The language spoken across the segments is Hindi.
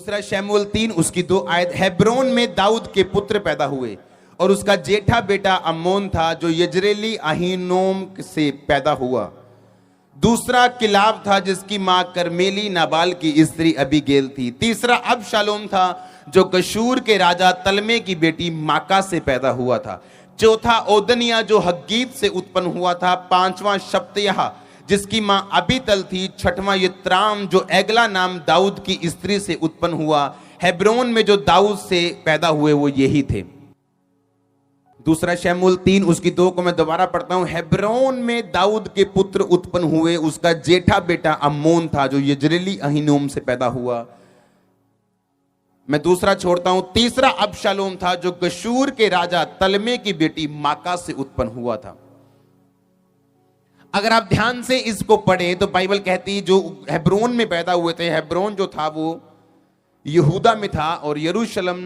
दूसरा शमूएल 3 उसकी 2 आयत। हेब्रोन में दाऊद के पुत्र पैदा हुए और उसका जेठा बेटा अम्मोन था जो यजरेली अहीनोम से पैदा हुआ। दूसरा किलाब था जिसकी मां करमेली नाबाल की स्त्री अबीगेल थी। तीसरा अबशालोम था जो गशूर के राजा तलमे की बेटी माका से पैदा हुआ था। चौथा ओदनिया जो हग्गीत से उत्पन्न हुआ था। पांचवा शप्तयाह जिसकी मां अबीतल थी। छठवां यित्राम जो एगला नाम दाऊद की स्त्री से उत्पन्न हुआ। हेब्रोन में जो दाऊद से पैदा हुए वो यही थे। दूसरा शमूएल 3 उसकी 2 को मैं दोबारा पढ़ता हूं। हेब्रोन में दाऊद के पुत्र उत्पन्न हुए, उसका जेठा बेटा अम्मोन था जो यजरेली अहीनोम से पैदा हुआ। मैं दूसरा छोड़ता हूं। तीसरा अबशालोम था जो गशूर के राजा तलमे की बेटी माका से उत्पन्न हुआ था। अगर आप ध्यान से इसको पढ़ें तो बाइबल कहती है जो हेब्रोन में पैदा हुए थे, हेब्रोन जो था वो यहूदा में था और यरूशलेम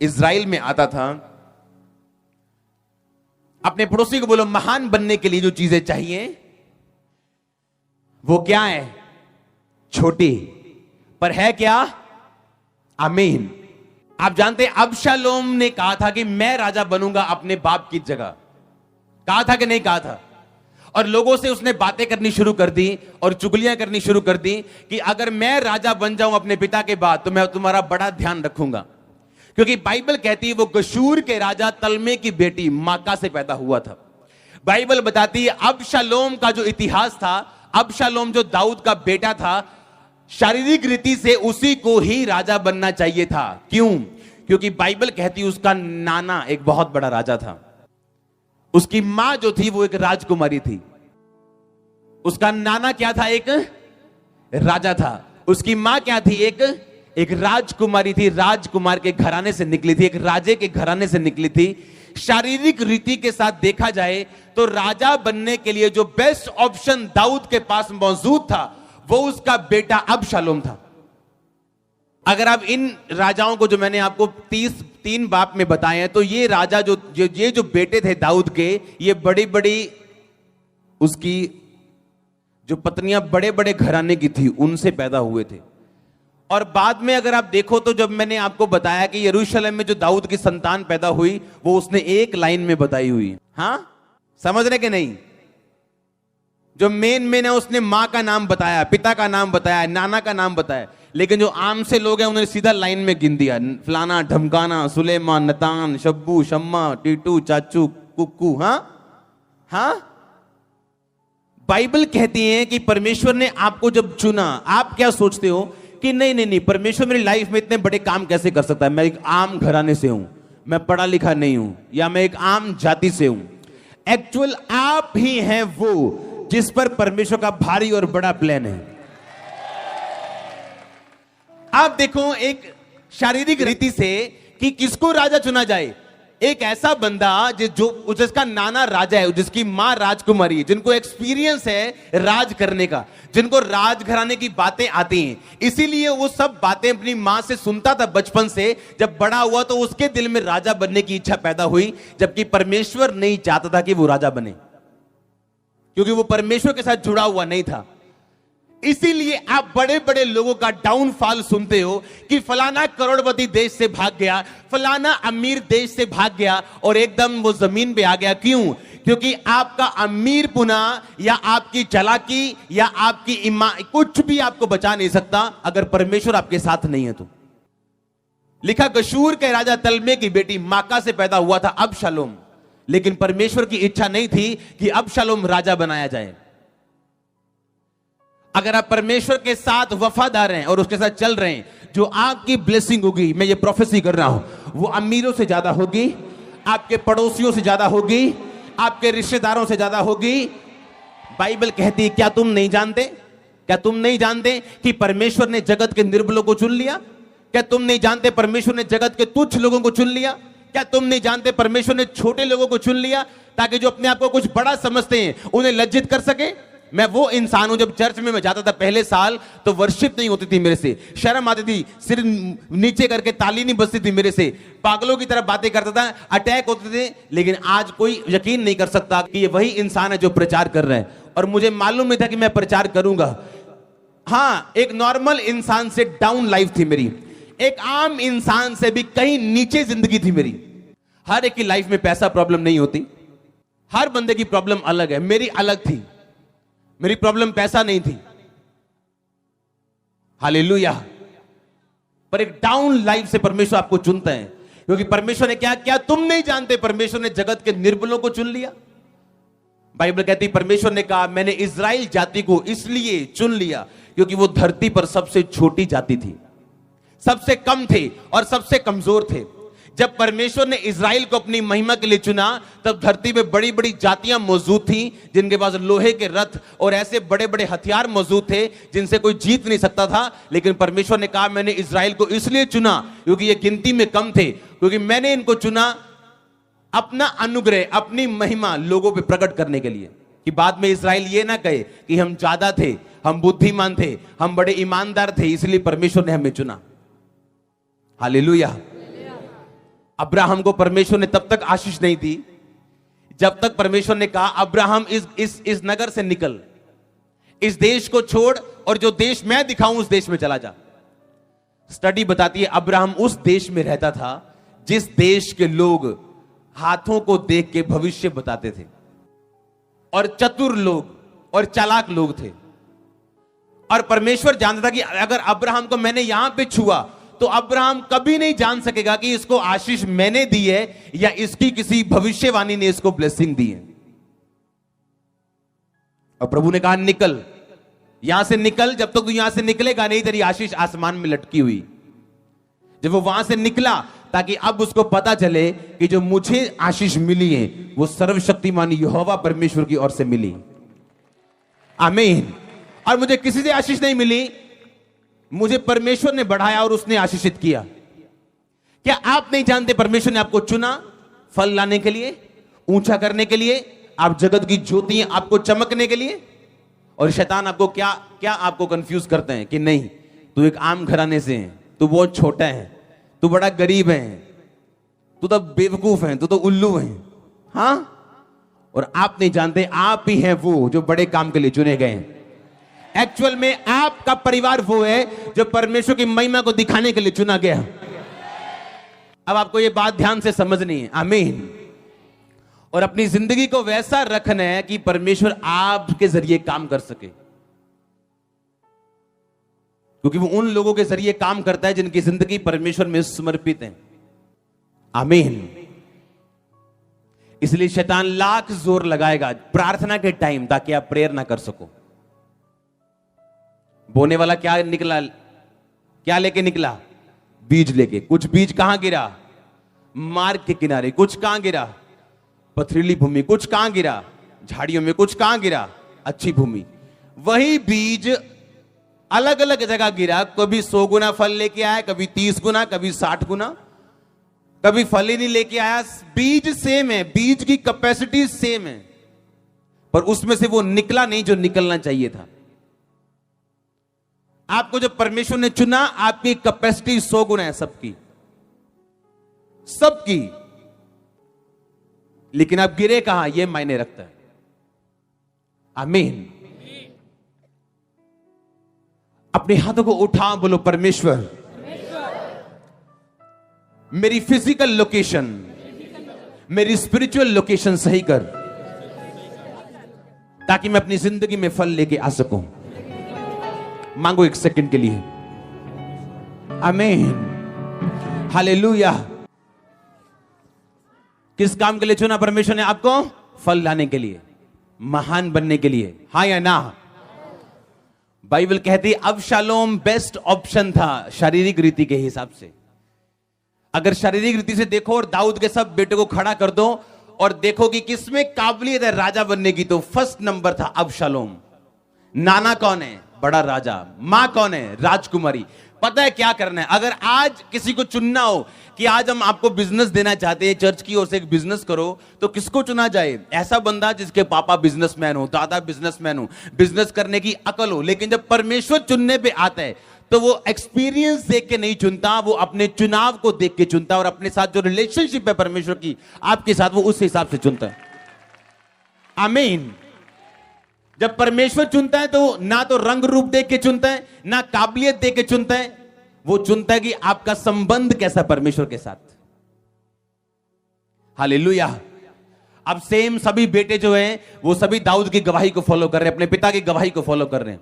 इज़राइल में आता था। अपने पड़ोसी को बोलो, महान बनने के लिए जो चीजें चाहिए वो क्या है? छोटी, पर है क्या? आमीन। आप जानते हैं अबशालोम ने कहा था कि मैं राजा बनूंगा अपने बाप की जगह। कहा था कि नहीं कहा था? और लोगों से उसने बातें करनी शुरू कर दी और चुगलियां करनी शुरू कर दी कि अगर मैं राजा बन जाऊं अपने पिता के बाद तो मैं तुम्हारा बड़ा ध्यान रखूंगा। क्योंकि बाइबल कहती है वो गशूर के राजा तलमे की बेटी माका से पैदा हुआ था। बाइबल बताती है अबशालोम का जो इतिहास था, अबशालोम जो दाऊद का बेटा था, शारीरिक रीति से उसी को ही राजा बनना चाहिए था। क्यों? क्योंकि बाइबल कहती है उसका नाना एक बहुत बड़ा राजा था। उसकी मां जो थी वो एक राजकुमारी थी। उसका नाना क्या था? एक राजा था। उसकी मां क्या थी? एक राजकुमारी थी। राजकुमार के घराने से निकली थी, एक राजे के घराने से निकली थी। शारीरिक रीति के साथ देखा जाए तो राजा बनने के लिए जो बेस्ट ऑप्शन दाऊद के पास मौजूद था वो उसका बेटा अबशालोम था। अगर आप इन राजाओं को जो मैंने आपको 3 बाप में बताए हैं तो ये राजा जो बेटे थे दाऊद के, ये बड़ी बड़ी उसकी जो पत्नियां बड़े बड़े घराने की थी उनसे पैदा हुए थे। और बाद में अगर आप देखो तो जब मैंने आपको बताया कि यरूशलेम में जो दाऊद की संतान पैदा हुई वो उसने एक लाइन में बताई हुई। हाँ, समझ रहे कि नहीं? जो मेन है उसने मां का नाम बताया, पिता का नाम बताया, नाना का नाम बताया, लेकिन जो आम से लोग हैं उन्होंने सीधा लाइन में गिन दिया। फलाना, ढमकाना, सुलेमान, नतान, शब्बू, शम्मा, टीटू, चाचू, कुक्कू। हाँ, बाइबल कहती है कि परमेश्वर ने आपको जब चुना, आप क्या सोचते हो कि नहीं, परमेश्वर मेरी लाइफ में इतने बड़े काम कैसे कर सकता है? मैं एक आम घराने से हूं, मैं पढ़ा लिखा नहीं हूं, या मैं एक आम जाति से हूं। एक्चुअल आप ही हैं वो जिस पर परमेश्वर का भारी और बड़ा प्लान है। आप देखो एक शारीरिक रीति से कि किसको राजा चुना जाए। एक ऐसा बंदा जिसका नाना राजा है, जिसकी मां राजकुमारी है, जिनको एक्सपीरियंस है राज करने का, जिनको राजघराने की बातें आती हैं। इसीलिए वो सब बातें अपनी मां से सुनता था बचपन से। जब बड़ा हुआ तो उसके दिल में राजा बनने की इच्छा पैदा हुई, जबकि परमेश्वर नहीं चाहता था कि वो राजा बने, क्योंकि वो परमेश्वर के साथ जुड़ा हुआ नहीं था। इसीलिए आप बड़े बड़े लोगों का डाउनफॉल सुनते हो कि फलाना करोड़पति देश से भाग गया, फलाना अमीर देश से भाग गया और एकदम वो जमीन पे आ गया। क्यों? क्योंकि आपका अमीर पुना या आपकी चालाकी या आपकी कुछ भी आपको बचा नहीं सकता अगर परमेश्वर आपके साथ नहीं है तो। लिखा गशूर के राजा तलमे की बेटी माका से पैदा हुआ था अबशालोम, लेकिन परमेश्वर की इच्छा नहीं थी कि अबशालोम राजा बनाया जाए। अगर आप परमेश्वर के साथ वफादार हैं और उसके साथ चल रहे हैं, जो आपकी ब्लेसिंग होगी, मैं ये प्रोफेसी कर रहा हूं, वो अमीरों से ज्यादा होगी, आपके पड़ोसियों से ज्यादा होगी, आपके रिश्तेदारों से ज्यादा होगी। बाइबल कहती है, क्या तुम नहीं जानते कि परमेश्वर ने जगत के निर्बलों को चुन लिया? क्या तुम नहीं जानते परमेश्वर ने जगत के तुच्छ लोगों को चुन लिया? क्या तुम नहीं जानते परमेश्वर ने छोटे लोगों को चुन लिया ताकि जो अपने आप को कुछ बड़ा समझते हैं उन्हें लज्जित कर सके? मैं वो इंसान हूं, जब चर्च में मैं जाता था पहले साल तो वर्शिप नहीं होती थी मेरे से, शर्म आती थी, सिर नीचे करके ताली नहीं बजती थी मेरे से, पागलों की तरह बातें करता था, अटैक होते थे। लेकिन आज कोई यकीन नहीं कर सकता कि ये वही इंसान है जो प्रचार कर रहा है, और मुझे मालूम नहीं था कि मैं प्रचार करूंगा। हाँ, एक नॉर्मल इंसान से डाउन लाइफ थी मेरी, एक आम इंसान से भी कहीं नीचे जिंदगी थी मेरी। हर एक की लाइफ में पैसा प्रॉब्लम नहीं होती, हर बंदे की प्रॉब्लम अलग है। मेरी अलग थी, मेरी प्रॉब्लम पैसा नहीं थी। हालेलुया। पर एक डाउन लाइफ से परमेश्वर आपको चुनता है, क्योंकि परमेश्वर ने क्या तुम नहीं जानते, परमेश्वर ने जगत के निर्बलों को चुन लिया। बाइबल कहती परमेश्वर ने कहा मैंने इस्राएल जाति को इसलिए चुन लिया क्योंकि वो धरती पर सबसे छोटी जाति थी, सबसे कम थे और सबसे कमजोर थे। जब परमेश्वर ने इस्राएल को अपनी महिमा के लिए चुना, तब धरती पे बड़ी बड़ी जातियां मौजूद थीं, जिनके पास लोहे के रथ और ऐसे बड़े बड़े हथियार मौजूद थे जिनसे कोई जीत नहीं सकता था। लेकिन परमेश्वर ने कहा मैंने इस्राएल को इसलिए चुना क्योंकि ये गिनती में कम थे, क्योंकि मैंने इनको चुना अपना अनुग्रह, अपनी महिमा लोगों पे प्रकट करने के लिए, कि बाद में इस्राएल ये ना कहे कि हम ज्यादा थे, हम बुद्धिमान थे, हम बड़े ईमानदार थे, इसलिए परमेश्वर ने हमें चुना। हालेलुया। अब्राहम को परमेश्वर ने तब तक आशीष नहीं दी जब तक परमेश्वर ने कहा अब्राहम इस नगर से निकल, इस देश को छोड़ और जो देश मैं दिखाऊं उस देश में चला जा। स्टडी बताती है अब्राहम उस देश में रहता था जिस देश के लोग हाथों को देख के भविष्य बताते थे और चतुर लोग और चालाक लोग थे। और परमेश्वर जानता था कि अगर अब्राहम को मैंने यहां पे छुआ तो अब्राहम कभी नहीं जान सकेगा कि इसको आशीष मैंने दी है या इसकी किसी भविष्यवाणी ने इसको ब्लेसिंग दी है। और प्रभु ने कहा निकल, यहां से निकल, जब तक तू यहां से निकलेगा नहीं तेरी आशीष आसमान में लटकी हुई। जब वो वहां से निकला ताकि अब उसको पता चले कि जो मुझे आशीष मिली है वो सर्वशक्तिमान यहोवा परमेश्वर की ओर से मिली। आमीन। और मुझे किसी से आशीष नहीं मिली, मुझे परमेश्वर ने बढ़ाया और उसने आशीषित किया। क्या आप नहीं जानते परमेश्वर ने आपको चुना फल लाने के लिए, ऊंचा करने के लिए, आप जगत की ज्योति आपको चमकने के लिए। और शैतान आपको क्या आपको कंफ्यूज करते हैं कि नहीं तू एक आम घराने से है, तू बहुत छोटा है, तू बड़ा गरीब है, तू तो बेवकूफ है, तू तो उल्लू है। हाँ, और आप नहीं जानते आप ही हैं वो जो बड़े काम के लिए चुने गए हैं। एक्चुअल में आपका परिवार वो है जो परमेश्वर की महिमा को दिखाने के लिए चुना गया। अब आपको ये बात ध्यान से समझनी है। आमीन। और अपनी जिंदगी को वैसा रखना है कि परमेश्वर आपके जरिए काम कर सके, क्योंकि वो उन लोगों के जरिए काम करता है जिनकी जिंदगी परमेश्वर में समर्पित है। आमीन। इसलिए शैतान लाख जोर लगाएगा प्रार्थना के टाइम ताकि आप प्रेयर ना कर सको। बोने वाला क्या निकला, क्या लेके निकला? बीज लेके। कुछ बीज कहां गिरा? मार्ग के किनारे। कुछ कहां गिरा? पथरीली भूमि। कुछ कहां गिरा? झाड़ियों में। कुछ कहां गिरा? अच्छी भूमि। वही बीज अलग अलग जगह गिरा, कभी 100 गुना फल लेके आया, कभी 30 गुना, कभी 60 गुना, कभी फल ही नहीं लेके आया। बीज सेम है, बीज की कैपेसिटी सेम है, पर उसमें से वो निकला नहीं जो निकलना चाहिए था। आपको जो परमेश्वर ने चुना, आपकी कैपेसिटी 100 गुना है सबकी, लेकिन आप गिरे कहां यह मायने रखता है। आमीन। अपने हाथों को उठा, बोलो परमेश्वर मेरी फिजिकल लोकेशन, मेरी स्पिरिचुअल लोकेशन सही कर, ताकि मैं अपनी जिंदगी में फल लेके आ सकूं। मांगो एक सेकंड के लिए। आमीन। हालेलुया। किस काम के लिए चुना परमेश्वर ने आपको? फल लाने के लिए, महान बनने के लिए। हाँ या ना? बाइबल कहती अबशालोम बेस्ट ऑप्शन था शारीरिक रीति के हिसाब से। अगर शारीरिक रीति से देखो और दाऊद के सब बेटे को खड़ा कर दो और देखो कि किसमें काबिलियत है राजा बनने की, तो फर्स्ट नंबर था अबशालोम। नाना कौन है? बड़ा राजा। मां कौन है? राजकुमारी। पता है क्या करना है? अगर आज किसी को चुनना हो कि आज हम आपको बिजनेस देना चाहते हैं, चर्च की ओर से एक बिजनेस करो, तो किसको चुना जाए? ऐसा बंदा जिसके पापा बिजनेसमैन हो, दादा बिजनेसमैन हो, बिजनेस करने की अकल हो। लेकिन जब परमेश्वर चुनने पे आता है तो वो एक्सपीरियंस देख के नहीं चुनता, वो अपने चुनाव को देख के चुनता, और अपने साथ जो रिलेशनशिप है परमेश्वर की आपके साथ, वो उस हिसाब से चुनता है। आमीन। जब परमेश्वर चुनता है तो ना तो रंग रूप देख के चुनता है, ना काबिलियत देख के चुनता है, वो चुनता है कि आपका संबंध कैसा परमेश्वर के साथ। हालेलुया। अब सेम सभी बेटे जो हैं वो सभी दाऊद की गवाही को फॉलो कर रहे हैं, अपने पिता की गवाही को फॉलो कर रहे हैं,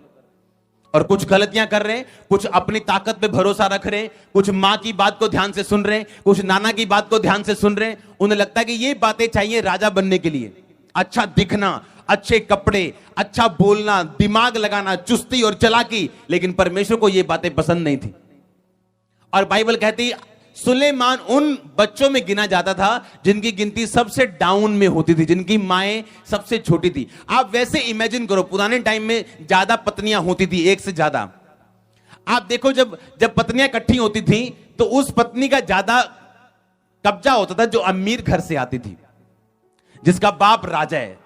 और कुछ गलतियां कर रहे हैं, कुछ अपनी ताकत पे भरोसा रख रहे हैं, कुछ मां की बात को ध्यान से सुन रहे हैं, कुछ नाना की बात को ध्यान से सुन रहे हैं। उन्हें लगता है कि ये बातें चाहिए राजा बनने के लिए, अच्छा दिखना, अच्छे कपड़े, अच्छा बोलना, दिमाग लगाना, चुस्ती और चालाकी। लेकिन परमेश्वर को ये बातें पसंद नहीं थी। और बाइबल कहती सुलेमान उन बच्चों में गिना जाता था जिनकी गिनती सबसे डाउन में होती थी, जिनकी माएं सबसे छोटी थी। आप वैसे इमेजिन करो, पुराने टाइम में ज्यादा पत्नियां होती थी, एक से ज्यादा। आप देखो जब पत्नियां इकट्ठी होती थी तो उस पत्नी का ज्यादा कब्जा होता था जो अमीर घर से आती थी, जिसका बाप राजा है,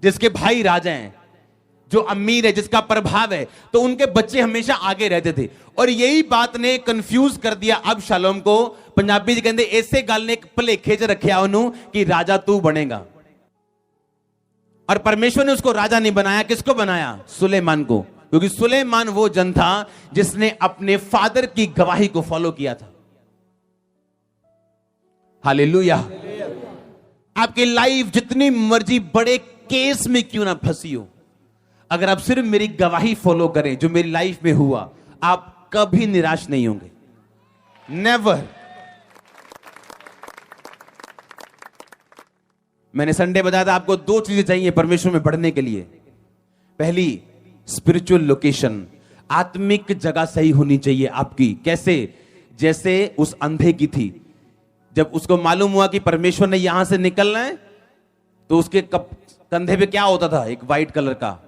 जिसके भाई राजा हैं, जो अमीर है, जिसका प्रभाव है, तो उनके बच्चे हमेशा आगे रहते थे। और यही बात ने कंफ्यूज कर दिया अबशालोम को। पंजाबी जी कहते ऐसे गल ने भलेखे च रखिया उन्हों कि राजा तू बनेगा। और परमेश्वर ने उसको राजा नहीं बनाया, किसको बनाया? सुलेमान को, क्योंकि सुलेमान वो जन था जिसने अपने फादर की गवाही को फॉलो किया था। हालेलुया। आपकी लाइफ जितनी मर्जी बड़े केस में क्यों ना फंसी हो, अगर आप सिर्फ मेरी गवाही फॉलो करें जो मेरी लाइफ में हुआ, आप कभी निराश नहीं होंगे। नेवर। मैंने संडे बताया था आपको 2 चीजें चाहिए परमेश्वर में बढ़ने के लिए। पहली, स्पिरिचुअल लोकेशन, आत्मिक जगह सही होनी चाहिए आपकी। कैसे? जैसे उस अंधे की थी, जब उसको मालूम हुआ कि परमेश्वर ने यहां से निकलना है, तो उसके कंधे पे क्या होता था? एक वाइट कलर का,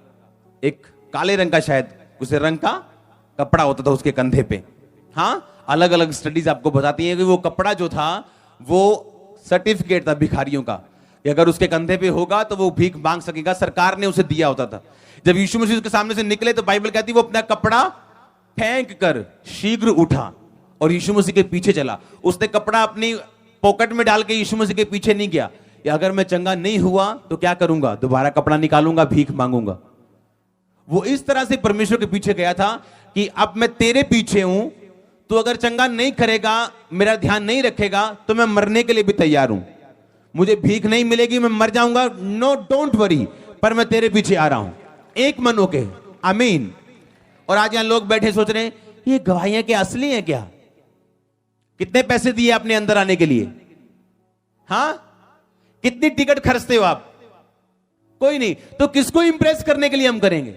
एक काले रंग का, शायद उस रंग का कपड़ा होता था उसके कंधे पे। हाँ, अलग अलग स्टडीज आपको बताती हैं कि वो कपड़ा जो था वो सर्टिफिकेट था भिखारियों का, कि अगर उसके कंधे पे होगा तो वो भीख मांग सकेगा। सरकार ने उसे दिया होता था। जब यीशु मसीह उसके सामने से निकले तो बाइबल कहती वो अपना कपड़ा फेंक कर शीघ्र उठा और यीशु मसीह के पीछे चला। उसने कपड़ा अपनी पॉकेट में डाल के यीशु मसीह के पीछे नहीं गया, या अगर मैं चंगा नहीं हुआ तो क्या करूंगा? दोबारा कपड़ा निकालूंगा, भीख मांगूंगा। वो इस तरह से परमेश्वर के पीछे गया था कि अब मैं तेरे पीछे हूं, तो अगर चंगा नहीं करेगा, मेरा ध्यान नहीं रखेगा, तो मैं मरने के लिए भी तैयार हूं। मुझे भीख नहीं मिलेगी, मैं मर जाऊंगा, नो डोंट वरी, पर मैं तेरे पीछे आ रहा हूं। एक मन होके, आमीन। और आज यहां लोग बैठे सोच रहे हैं ये गवाहियां क्या असली हैं क्या? कितने पैसे दिए अपने अंदर आने के लिए? हां, कितनी टिकट खर्चते हो आप? कोई नहीं, तो किसको इंप्रेस करने के लिए हम करेंगे?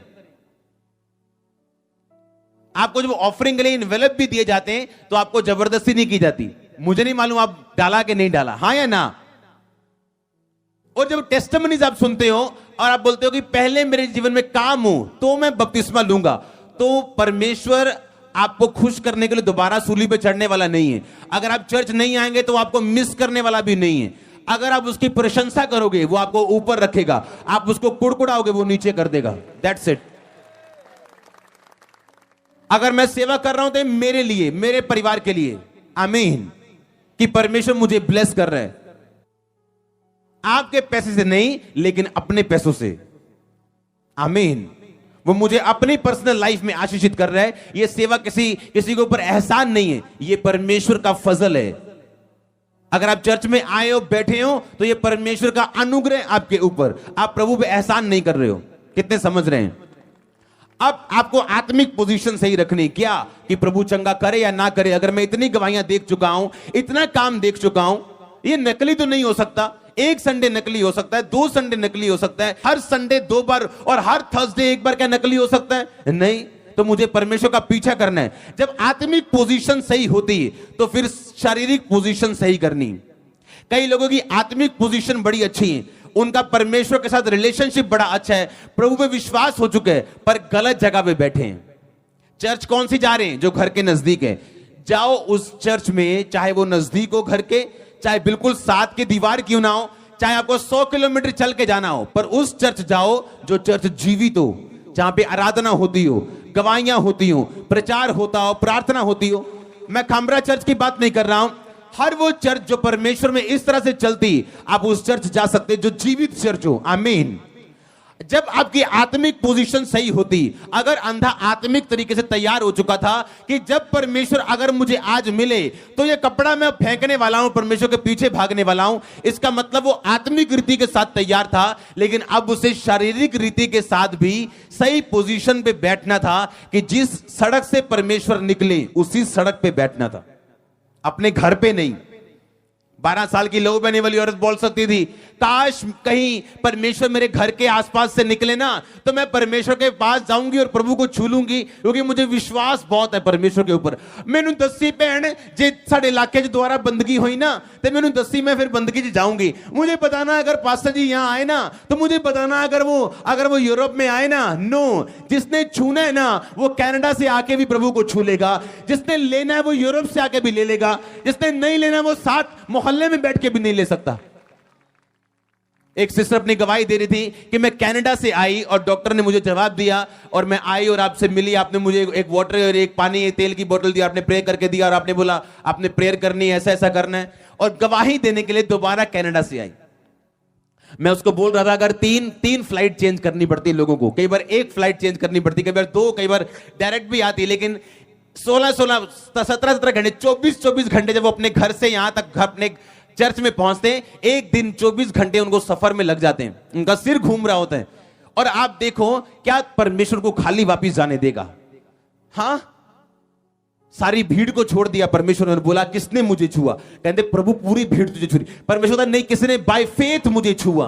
आपको जब ऑफरिंग के लिए इन्वेलप भी दिए जाते हैं तो आपको जबरदस्ती नहीं की जाती। मुझे नहीं मालूम आप डाला कि नहीं डाला, हां या ना। और जब टेस्टिमनीज आप सुनते हो और आप बोलते हो कि पहले मेरे जीवन में काम हो तो मैं बपतिस्मा लूंगा, तो परमेश्वर आपको खुश करने के लिए दोबारा सूली पे चढ़ने वाला नहीं है। अगर आप चर्च नहीं आएंगे तो आपको मिस करने वाला भी नहीं है। अगर आप उसकी प्रशंसा करोगे वो आपको ऊपर रखेगा, आप उसको कुड़कुड़ाओगे वो नीचे कर देगा। That's it. अगर मैं सेवा कर रहा हूं तो मेरे लिए, मेरे परिवार के लिए, आमीन, कि परमेश्वर मुझे ब्लेस कर रहा है। आपके पैसे से नहीं, लेकिन अपने पैसों से, आमीन। वो मुझे अपनी पर्सनल लाइफ में आशीषित कर रहा है। ये सेवा किसी के ऊपर एहसान नहीं है, ये परमेश्वर का फजल है। अगर आप चर्च में आए हो, बैठे हो, तो ये परमेश्वर का अनुग्रह आपके ऊपर। आप प्रभु पे एहसान नहीं कर रहे हो। कितने समझ रहे हैं? अब आपको आत्मिक पोजीशन सही रखनी, क्या कि प्रभु चंगा करे या ना करे। अगर मैं इतनी गवाहियां देख चुका हूं, इतना काम देख चुका हूं, ये नकली तो नहीं हो सकता। एक संडे नकली हो सकता है, 2 संडे नकली हो सकता है, हर संडे 2 बार और हर थर्सडे 1 बार क्या नकली हो सकता है? नहीं। तो मुझे परमेश्वर का पीछा करना है। जब आत्मिक पोजीशन सही होती है तो फिर शारीरिक पोजीशन सही करनी। कई लोगों की आत्मिक पोजीशन बड़ी अच्छी है, उनका परमेश्वर के साथ रिलेशनशिप बड़ा अच्छा है, प्रभु पे विश्वास हो चुके हैं, पर गलत जगह पे बैठे हैं। चर्च कौन सी जा रहे हैं? जो घर के नजदीक है। जाओ उस चर्च में, चाहे वो नजदीक हो घर के, चाहे बिल्कुल साथ की दीवार क्यों ना हो, चाहे आपको 100 किलोमीटर चल के जाना हो, पर उस चर्च जाओ जो चर्च जीवित हो, जहां पे आराधना होती हो, गवाहियां होती हो, प्रचार होता हो, प्रार्थना होती हो। मैं खामरा चर्च की बात नहीं कर रहा हूं, हर वो चर्च जो परमेश्वर में इस तरह से चलती, आप उस चर्च जा सकते जो जीवित चर्च हो, आमीन। जब आपकी आत्मिक पोजीशन सही होती, अगर अंधा आत्मिक तरीके से तैयार हो चुका था कि जब परमेश्वर अगर मुझे आज मिले तो ये कपड़ा मैं फेंकने वाला हूं, परमेश्वर के पीछे भागने वाला हूं, इसका मतलब वो आत्मिक रीति के साथ तैयार था, लेकिन अब उसे शारीरिक रीति के साथ भी सही पोजीशन पे बैठना था कि जिस सड़क से परमेश्वर निकले उसी सड़क पे बैठना था, अपने घर पे नहीं। 12 साल की लहू बहने वाली औरत बोल सकती थी, काश कहीं परमेश्वर मेरे घर के आसपास से निकले ना तो मैं परमेश्वर के पास जाऊंगी और प्रभु को छू लूंगी, क्योंकि मुझे विश्वास बहुत है परमेश्वर के ऊपर। मैनू दसी भैन जे साडे इलाके च दोबारा बंदगी हुई ना तो मैनू दसी मैं फिर बंदगी च जाऊंगी। मुझे बताना अगर पास्टर जी यहां आए ना तो मुझे बताना अगर वो यूरोप में आए ना। नो, जिसने छूना है ना वो कनाडा से आके भी प्रभु को छू लेगा, जिसने लेना है वो यूरोप से आके भी ले लेगा, जिसने नहीं लेना वो साथ मोहल्ले में बैठ के भी नहीं ले सकता। एक सिस्टर अपनी गवाही दे रही थी कि मैं कनाडा से आई और डॉक्टर ने मुझे जवाब दिया और मैं आई और आपसे मिली, आपने मुझे एक वाटर और एक पानी एक तेल की बोतल दी, आपने प्रेयर करके दिया और आपने बोला आपने प्रेयर करनी है, ऐसा ऐसा करना है, और गवाही देने के लिए दोबारा कनाडा से आई। मैं उसको बोल रहा था अगर तीन फ्लाइट चेंज करनी पड़ती है लोगों को, कई बार एक फ्लाइट चेंज करनी पड़ती, कई बार 2, कई बार डायरेक्ट भी आती, लेकिन 17 घंटे 24 घंटे जब वो अपने घर से यहां तक अपने चर्च में पहुंचते हैं, एक दिन 24 घंटे उनको सफर में लग जाते हैं, उनका सिर घूम रहा होता है। और आप देखो क्या परमेश्वर को खाली वापस जाने देगा? हां, सारी भीड़ को छोड़ दिया परमेश्वर ने, बोला किसने मुझे छुआ? कहते प्रभु पूरी भीड़ तुझे छुई। परमेश्वर नहीं, किसने बाय फेथ मुझे छुआ।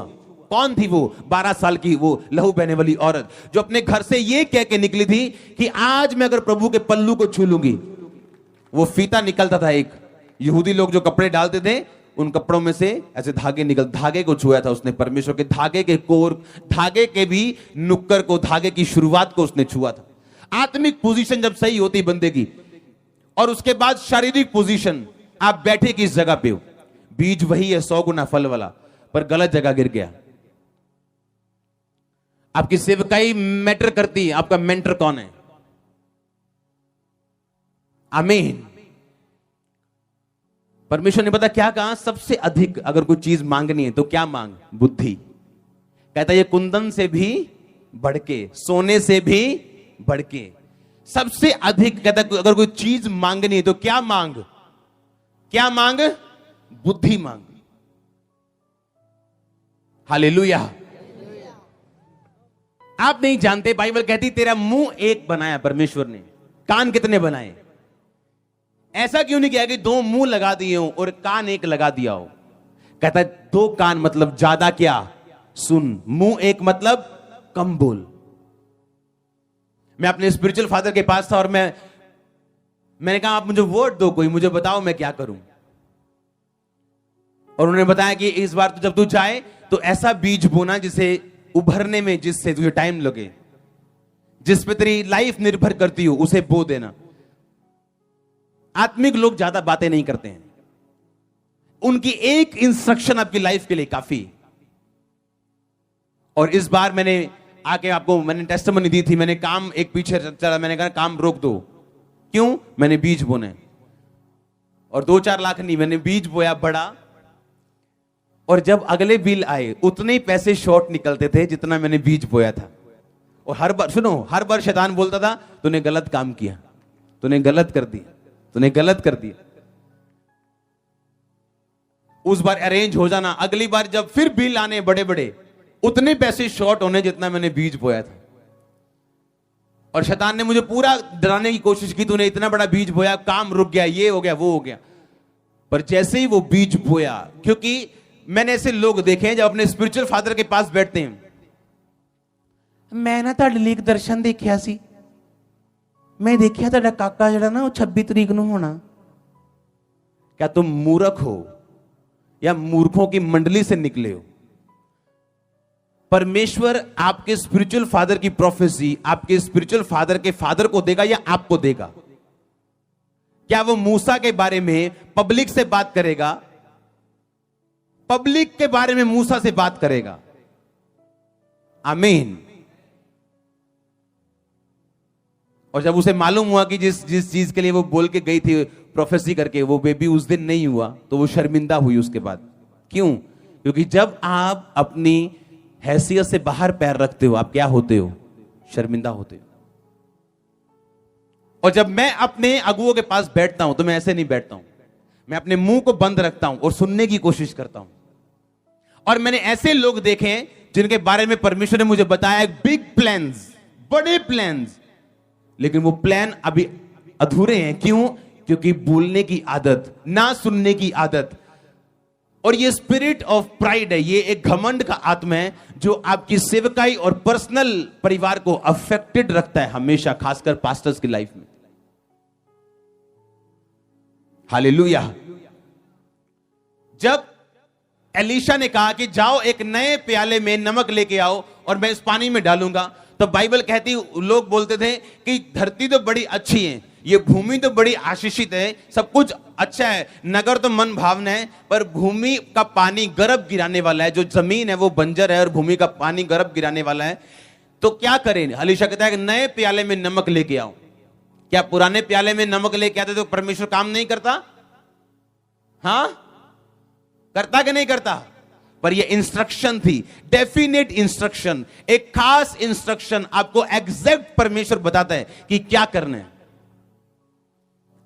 कौन थी वो? 12 साल की वो लहू बहने वाली औरत जो अपने घर से ये कह के निकली थी कि आज मैं अगर प्रभु के पल्लू को छू लूंगी। वो फीता निकलता था, एक यहूदी लोग जो कपड़े डालते थे उन कपड़ों में से ऐसे धागे को छुआ था उसने, परमेश्वर के धागे के कोर, धागे के भी नुक्कर को, धागे की शुरुआत को उसने छुआ था। आत्मिक पोजीशन जब सही होती बंदे की, और उसके बाद शारीरिक पोजीशन, आप बैठे किस जगह पे हो? बीज वही है 100 गुना फल वाला, पर गलत जगह गिर गया। आपकी सेवकाई मैटर करती है, आपका मेंटर कौन है? आमीन। परमेश्वर ने पता क्या कहा? सबसे अधिक अगर कोई चीज मांगनी है तो क्या मांग? बुद्धि। कहता है ये कुंदन से भी बढ़ के, सोने से भी बढ़ के, सबसे अधिक कहता है अगर कोई चीज मांगनी है तो क्या मांग? क्या मांग? बुद्धि मांग। हालेलुया। आप नहीं जानते, बाइबल कहती तेरा मुंह एक बनाया परमेश्वर ने, कान कितने बनाए? ऐसा क्यों नहीं किया कि 2 मुंह लगा दिए हो और कान एक लगा दिया हो? कहता है 2 कान मतलब ज्यादा क्या सुन, मुंह एक मतलब कम बोल। मैं अपने स्पिरिचुअल फादर के पास था और मैंने कहा आप मुझे वर्ड दो, कोई मुझे बताओ मैं क्या करूं। और उन्होंने बताया कि इस बार तो जब तू जाए तो ऐसा बीज बोना जिसे उभरने में, जिससे तुझे टाइम लगे, जिस पे तेरी लाइफ निर्भर करती हो, उसे बो देना। आत्मिक लोग ज्यादा बातें नहीं करते हैं, उनकी एक इंस्ट्रक्शन आपकी लाइफ के लिए काफी। और इस बार मैंने आके आपको मैंने टेस्टिमनी दी थी, मैंने काम एक पीछे चला, मैंने कहा काम रोक दो। क्यों? मैंने बीज बोने, और 2-4 लाख नहीं, मैंने बीज बोया बड़ा, और जब अगले बिल आए उतने ही पैसे शॉर्ट निकलते थे जितना मैंने बीज बोया था। और हर बार सुनो, हर बार शैतान बोलता था तूने गलत काम किया, तूने गलत कर दिया, तूने गलत कर दिया। उस बार अरेंज हो जाना, अगली बार जब फिर बिल आने बड़े बड़े, उतने पैसे शॉर्ट होने जितना मैंने बीज बोया था। और शैतान ने मुझे पूरा डराने की कोशिश की, तूने इतना बड़ा बीज बोया, काम रुक गया, ये हो गया, वो हो गया। पर जैसे ही वो बीज बोया, क्योंकि मैंने ऐसे लोग देखे हैं जब अपने स्पिरिचुअल फादर के पास बैठते हैं, मैं ना ਤੁਹਾਡੇ ਲਈ ਇੱਕ ਦਰਸ਼ਨ ਦੇਖਿਆ ਸੀ, मैं देखिया ਤੁਹਾਡਾ ਕਾਕਾ ਜਿਹੜਾ ਨਾ ਉਹ 26 ਤਰੀਕ ਨੂੰ ਹੋਣਾ। क्या तुम मूर्ख हो या मूर्खों की मंडली से निकले हो? परमेश्वर आपके स्पिरिचुअल फादर की प्रोफेसी आपके स्पिरिचुअल फादर के फादर को देगा या आपको देगा? क्या वो मूसा के बारे में पब्लिक से बात करेगा? पब्लिक के बारे में मूसा से बात करेगा। आमीन। और जब उसे मालूम हुआ कि जिस चीज के लिए वो बोल के गई थी प्रोफेसी करके, वो बेबी उस दिन नहीं हुआ, तो वो शर्मिंदा हुई उसके बाद। क्यों? क्योंकि जब आप अपनी हैसियत से बाहर पैर रखते हो, आप क्या होते हो? शर्मिंदा होते हो। और जब मैं अपने अगुओं के पास बैठता हूं तो मैं ऐसे नहीं बैठता हूं, मैं अपने मुंह को बंद रखता हूं और सुनने की कोशिश करता हूं। और मैंने ऐसे लोग देखे हैं जिनके बारे में परमेश्वर ने मुझे बताया बिग प्लान्स, बड़े प्लान्स, लेकिन वो प्लान अभी अधूरे हैं। क्यों? क्योंकि बोलने की आदत, ना सुनने की आदत। और ये स्पिरिट ऑफ प्राइड है, ये एक घमंड का आत्मा है जो आपकी सेवकाई और पर्सनल परिवार को अफेक्टेड रखता है हमेशा, खासकर पास्टर्स की लाइफ में। हालेलुया। जब एलीशा ने कहा कि जाओ एक नए प्याले में नमक लेके आओ और मैं इस पानी में डालूंगा, तो बाइबल कहती, लोग बोलते थे कि धरती तो बड़ी अच्छी है, ये भूमि तो बड़ी आशीषित है, सब कुछ अच्छा है, नगर तो मन भावना है, पर भूमि का पानी गर्भ गिराने वाला है। जो जमीन है वो बंजर है और भूमि का पानी गर्भ गिराने वाला है। तो क्या करें? एलीशा कहता है कि नए प्याले में नमक लेके आओ। क्या पुराने प्याले में नमक लेके आते तो परमेश्वर काम नहीं करता? हां, करता कि नहीं करता? पर ये इंस्ट्रक्शन थी, डेफिनेट इंस्ट्रक्शन, एक खास इंस्ट्रक्शन। आपको एग्जैक्ट परमेश्वर बताता है कि क्या करना है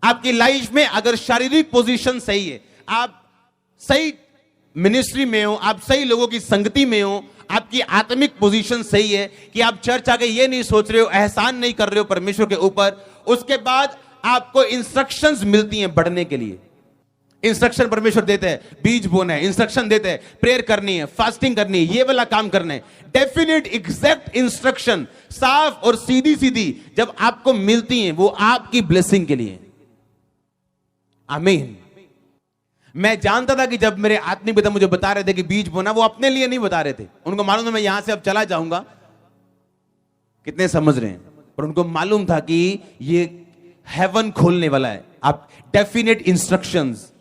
आपकी लाइफ में। अगर शारीरिक पोजीशन सही है, आप सही मिनिस्ट्री में हो, आप सही लोगों की संगति में हो, आपकी आत्मिक पोजीशन सही है कि आप चर्च आके ये नहीं सोच रहे हो, एहसान नहीं कर रहे हो परमेश्वर के ऊपर, उसके बाद आपको इंस्ट्रक्शंस मिलती हैं बढ़ने के लिए। इंस्ट्रक्शन परमेश्वर देते हैं, बीज बोना है, इंस्ट्रक्शन देते हैं, प्रेयर करनी है, फास्टिंग करनी है, ये वाला काम करना है। डेफिनेट एग्जैक्ट इंस्ट्रक्शन, साफ और सीधी सीधी जब आपको मिलती हैं, वो आपकी ब्लेसिंग के लिए। आमीन। मैं जानता था कि जब मेरे आत्मिक पिता मुझे बता रहे थे कि बीज बोना, वो अपने लिए नहीं बता रहे थे। उनको मालूम था मैं यहां से अब चला जाऊंगा, कितने समझ रहे हैं, पर उनको मालूम था कि ये हेवन खोलने वाला है। आप डेफिनेट इंस्ट्रक्शंस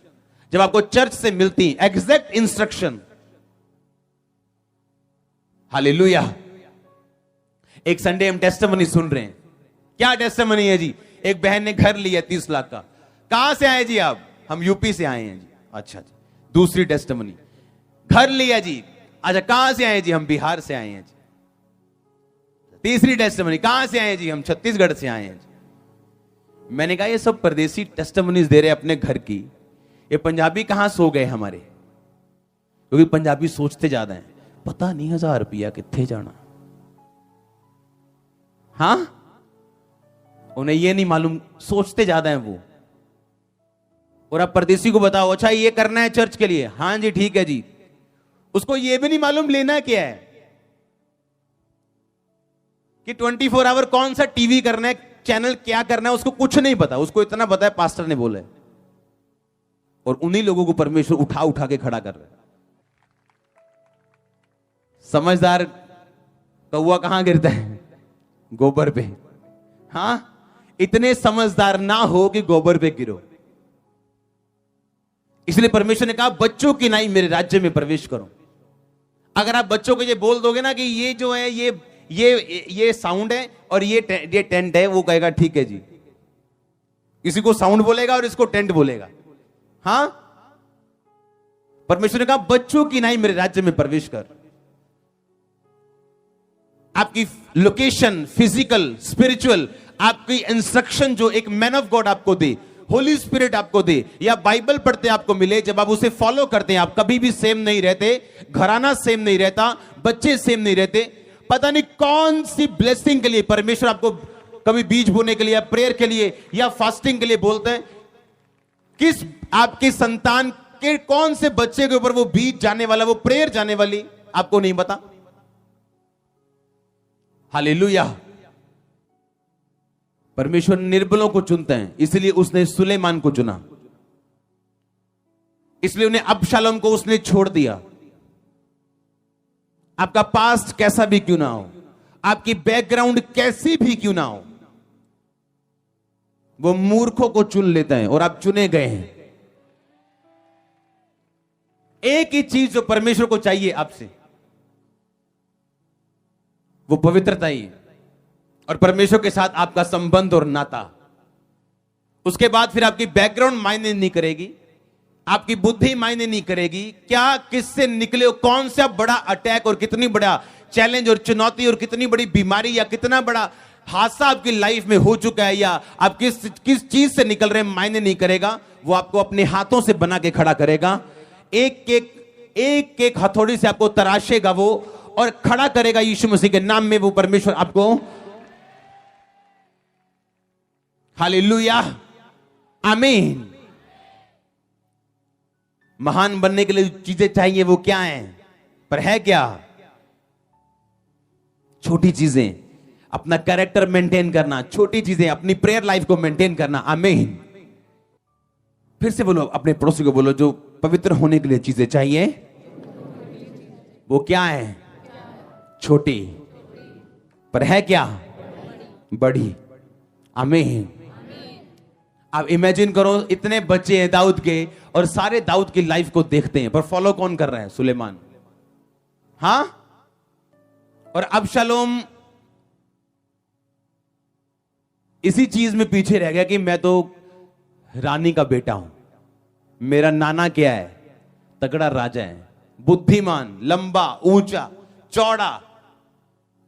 जब आपको चर्च से मिलती, एग्जैक्ट इंस्ट्रक्शन। हालेलुया। एक संडे हम टेस्टिमनी सुन रहे हैं। क्या टेस्टिमनी है जी? एक बहन ने घर लिया 30 लाख का। कहां से आए जी आप? हम यूपी से आए हैं जी। अच्छा जी। दूसरी टेस्टिमनी, घर लिया जी। अच्छा, कहां से आए जी? हम बिहार से आए हैं जी। तीसरी टेस्टिमनी, कहां से आए जी? हम छत्तीसगढ़ से आए हैं जी। मैंने कहा ये सब परदेसी टेस्टिमनीज दे रहे अपने घर की, ये पंजाबी कहां सो गए हमारे? क्योंकि पंजाबी सोचते ज्यादा हैं, पता नहीं 1000 रुपया कितने जाना। हां, उन्हें ये नहीं मालूम, सोचते ज्यादा हैं वो। और आप परदेसी को बताओ, अच्छा ये करना है चर्च के लिए, हां जी ठीक है जी, उसको ये भी नहीं मालूम लेना क्या है, कि 24 आवर कौन सा टीवी करना है, चैनल क्या करना है, उसको कुछ नहीं पता। उसको इतना पता है पास्टर ने बोला है। और उन्हीं लोगों को परमेश्वर उठा उठा के खड़ा कर रहा है। समझदार कौवा कहां गिरता है? गोबर पे। हां, इतने समझदार ना हो कि गोबर पे गिरो। इसलिए परमेश्वर ने कहा बच्चों की नाई मेरे राज्य में प्रवेश करो। अगर आप बच्चों को ये बोल दोगे ना कि ये जो है ये साउंड है और ये टेंट है, वो कहेगा ठीक है जी। किसी को साउंड बोलेगा और इसको टेंट बोलेगा। हां, परमेश्वर ने कहा बच्चों की नाई मेरे राज्य में प्रवेश कर। आपकी लोकेशन, फिजिकल, स्पिरिचुअल, आपकी इंस्ट्रक्शन जो एक मैन ऑफ गॉड आपको दे, होली स्पिरिट आपको दे, या बाइबल पढ़ते आपको मिले, जब आप उसे फॉलो करते हैं, आप कभी भी सेम नहीं रहते। घराना सेम नहीं रहता, बच्चे सेम नहीं रहते। पता नहीं कौन सी ब्लेसिंग के लिए परमेश्वर आपको कभी बीज बोने के लिए या प्रेयर के लिए या फास्टिंग के लिए बोलते हैं। किस आपके संतान के कौन से बच्चे के ऊपर वो बीज जाने वाला, वो प्रेयर जाने वाली, आपको नहीं पता। हालेलुया। परमेश्वर निर्बलों को चुनते हैं, इसलिए उसने सुलेमान को चुना, इसलिए उन्हें अबशालोम को उसने छोड़ दिया। आपका पास्ट कैसा भी क्यों ना हो, आपकी बैकग्राउंड कैसी भी क्यों ना हो, वो मूर्खों को चुन लेता है और आप चुने गए हैं। एक ही चीज जो परमेश्वर को चाहिए आपसे, वो पवित्रता ही और परमेश्वर के साथ आपका संबंध और नाता। उसके बाद फिर आपकी बैकग्राउंड मायने नहीं करेगी, आपकी बुद्धि मायने नहीं करेगी, क्या किससे निकले हो, कौन सा बड़ा अटैक और कितनी बड़ा चैलेंज और चुनौती और कितनी बड़ी बीमारी या कितना बड़ा हादसा आपकी लाइफ में हो चुका है, या आप किस चीज से निकल रहे हैं, मायने नहीं करेगा। वो आपको अपने हाथों से बना के खड़ा करेगा। एक एक हथौड़ी से आपको तराशेगा वो और खड़ा करेगा यीशु मसीह के नाम में। वो परमेश्वर आपको, हालेलुया, आमीन। महान बनने के लिए चीजें चाहिए वो क्या है, पर है क्या? छोटी चीजें, अपना कैरेक्टर मेंटेन करना, छोटी चीजें, अपनी प्रेयर लाइफ को मेंटेन करना। आमीन। फिर से बोलो, अपने पड़ोसी को बोलो, जो पवित्र होने के लिए चीजें चाहिए वो क्या है? छोटी, पर है क्या? बड़ी। आमीन। आप इमेजिन करो, इतने बच्चे हैं दाऊद के और सारे दाऊद की लाइफ को देखते हैं, पर फॉलो कौन कर रहा है? सुलेमान। हां, और अबशालोम इसी चीज में पीछे रह गया कि मैं तो रानी का बेटा हूं, मेरा नाना क्या है? तगड़ा राजा है, बुद्धिमान, लंबा, ऊंचा, चौड़ा,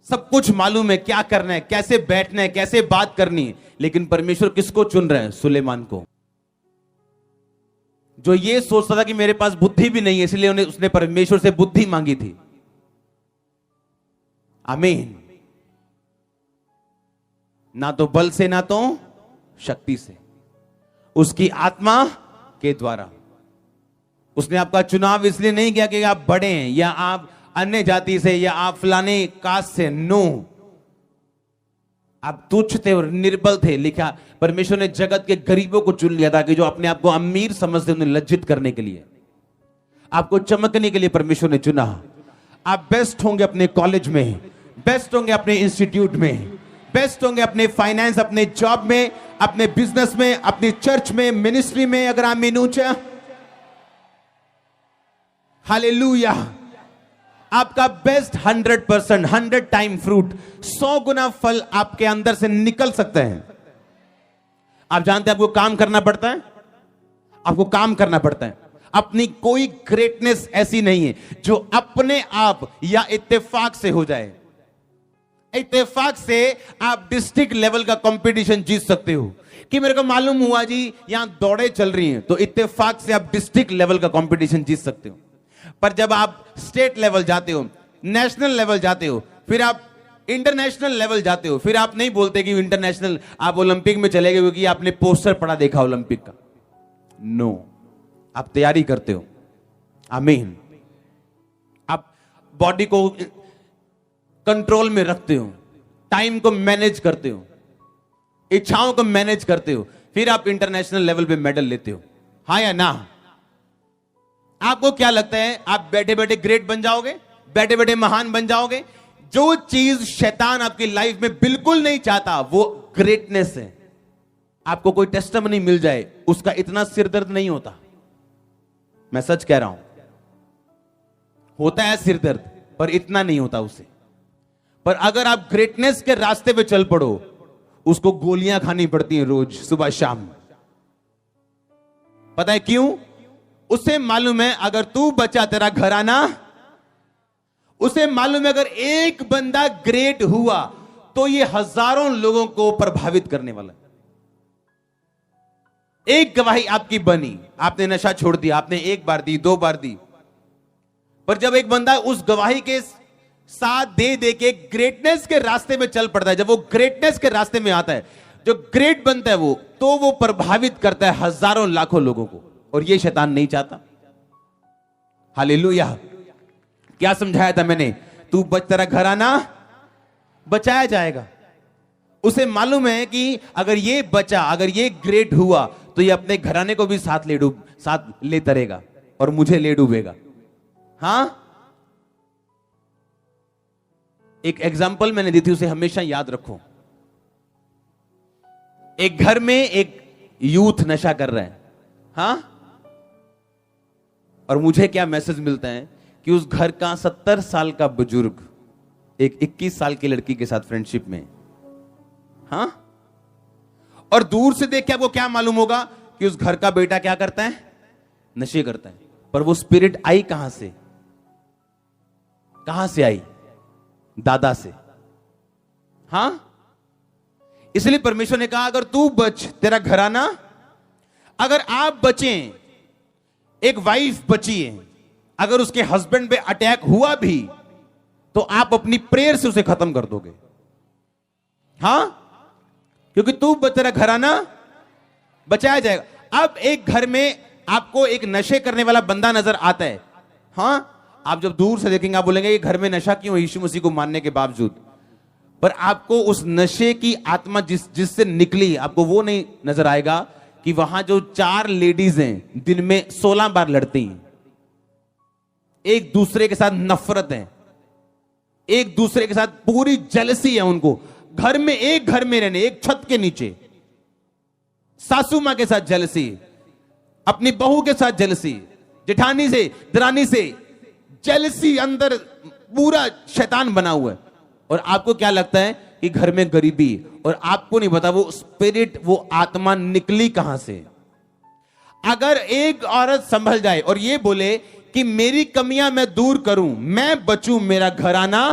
सब कुछ मालूम है, क्या करना है, कैसे बैठना है, कैसे बात करनी है। लेकिन परमेश्वर किसको चुन रहे हैं? सुलेमान को, जो ये सोचता था कि मेरे पास बुद्धि भी नहीं है, इसलिए उसने परमेश्वर से बुद्धि मांगी थी। आमीन। ना तो बल से ना तो शक्ति से, उसकी आत्मा के द्वारा। उसने आपका चुनाव इसलिए नहीं किया कि आप बड़े हैं या आप अन्य जाति से या आप फलाने कास्ट से। नो, आप तुच्छ थे और निर्बल थे। लिखा, परमेश्वर ने जगत के गरीबों को चुन लिया था कि जो अपने आप को अमीर समझते उन्हें लज्जित करने के लिए, आपको चमकने के लिए परमेश्वर ने चुना। आप बेस्ट होंगे अपने कॉलेज में, बेस्ट होंगे अपने इंस्टीट्यूट में, बेस्ट होंगे अपने फाइनेंस, अपने जॉब में, अपने बिजनेस में, अपनी चर्च में, मिनिस्ट्री में। अगर आप मीनूचा, हालेलुया, आपका बेस्ट 100%, 100 टाइम फ्रूट, 100 गुना फल आपके अंदर से निकल सकते हैं। आप जानते हैं आपको काम करना पड़ता है, आपको काम करना पड़ता है। अपनी कोई ग्रेटनेस ऐसी नहीं है जो अपने आप या इत्तेफाक से हो जाए। इत्तेफाक से आप डिस्ट्रिक्ट लेवल का कंपटीशन जीत सकते हो कि मेरे को मालूम हुआ जी यहां दौड़े चल रही हैं, तो इत्तेफाक से आप डिस्ट्रिक्ट लेवल का कंपटीशन जीत सकते हो। पर जब आप स्टेट लेवल जाते हो, नेशनल लेवल जाते हो, फिर आप इंटरनेशनल लेवल जाते हो, फिर आप नहीं बोलते कि इंटरनेशनल, आप ओलंपिक में चले गए क्योंकि आपने पोस्टर पढ़ा देखा ओलंपिक का। नो, आप तैयारी करते हो। आमीन। आप बॉडी को कंट्रोल में रखते हो, टाइम को मैनेज करते हो, इच्छाओं को मैनेज करते हो, फिर आप इंटरनेशनल लेवल पे मेडल लेते हो। हाँ या ना? आपको क्या लगता है आप बैठे बैठे ग्रेट बन जाओगे, बैठे बैठे महान बन जाओगे? जो चीज शैतान आपकी लाइफ में बिल्कुल नहीं चाहता वो ग्रेटनेस है। आपको कोई टेस्टिमनी मिल जाए, उसका इतना सिरदर्द नहीं होता। मैं सच कह रहा हूं, होता है सिरदर्द, पर इतना नहीं होता उसे। पर अगर आप ग्रेटनेस के रास्ते पे चल पड़ो, उसको गोलियां खानी पड़ती हैं रोज सुबह शाम। पता है क्यों? उसे मालूम है अगर तू बचा तेरा घराना, उसे मालूम है अगर एक बंदा ग्रेट हुआ तो ये हजारों लोगों को प्रभावित करने वाला है। एक गवाही आपकी बनी, आपने नशा छोड़ दिया, आपने एक बार दी, 2 बार दी, पर जब एक बंदा उस गवाही के साथ दे दे के ग्रेटनेस के रास्ते में चल पड़ता है, जब वो ग्रेटनेस के रास्ते में आता है, जो ग्रेट बनता है वो, तो वो प्रभावित करता है हजारों लाखों लोगों को, और ये शैतान नहीं चाहता। हालेलुया। क्या समझाया था मैंने? तू बच, तेरा घराना बचाया जाएगा। उसे मालूम है कि अगर ये बचा, अगर ये ग्रेट हुआ तो ये अपने घराने को भी साथ ले तरेगा और मुझे ले डूबेगा। हां, एक एग्जाम्पल मैंने दी थी, उसे हमेशा याद रखो। एक घर में एक यूथ नशा कर रहा है, हां, और मुझे क्या मैसेज मिलता है कि उस घर का 70 साल का बुजुर्ग एक 21 साल की लड़की के साथ फ्रेंडशिप में, हां, और दूर से देख के आपको क्या मालूम होगा कि उस घर का बेटा क्या करता है? नशे करता है। पर वो स्पिरिट आई कहां से? कहां से आई? दादा से। हां, इसलिए परमेश्वर ने कहा अगर तू बच, तेरा घराना, अगर आप बचें, एक वाइफ बची है, अगर उसके हस्बैंड पे अटैक हुआ भी तो आप अपनी प्रेयर से उसे खत्म कर दोगे। हां, क्योंकि तू तेरा घराना बचाया जाएगा। अब एक घर में आपको एक नशे करने वाला बंदा नजर आता है, हां, आप जब दूर से देखेंगे आप बोलेंगे ये घर में नशा क्यों, यीशु मसीह को मानने के बावजूद। पर आपको उस नशे की आत्मा जिससे निकली, आपको वो नहीं नजर आएगा कि वहां जो 4 लेडीज हैं दिन में 16 बार लड़ती हैं, एक दूसरे के साथ नफरत है, एक दूसरे के साथ पूरी जेलसी है उनको। घर में, एक घर में रहने, एक छत के नीचे, सासू मां के साथ जेलसी, अपनी बहू के साथ जेलसी, जेठानी से, दरानी से जेलसी, अंदर पूरा शैतान बना हुआ है। और आपको क्या लगता है कि घर में गरीबी, और आपको नहीं पता वो स्पिरिट, वो आत्मा निकली कहां से। अगर एक औरत संभल जाए और ये बोले कि मेरी कमियां मैं दूर करूं, मैं बचूं, मेरा घराना,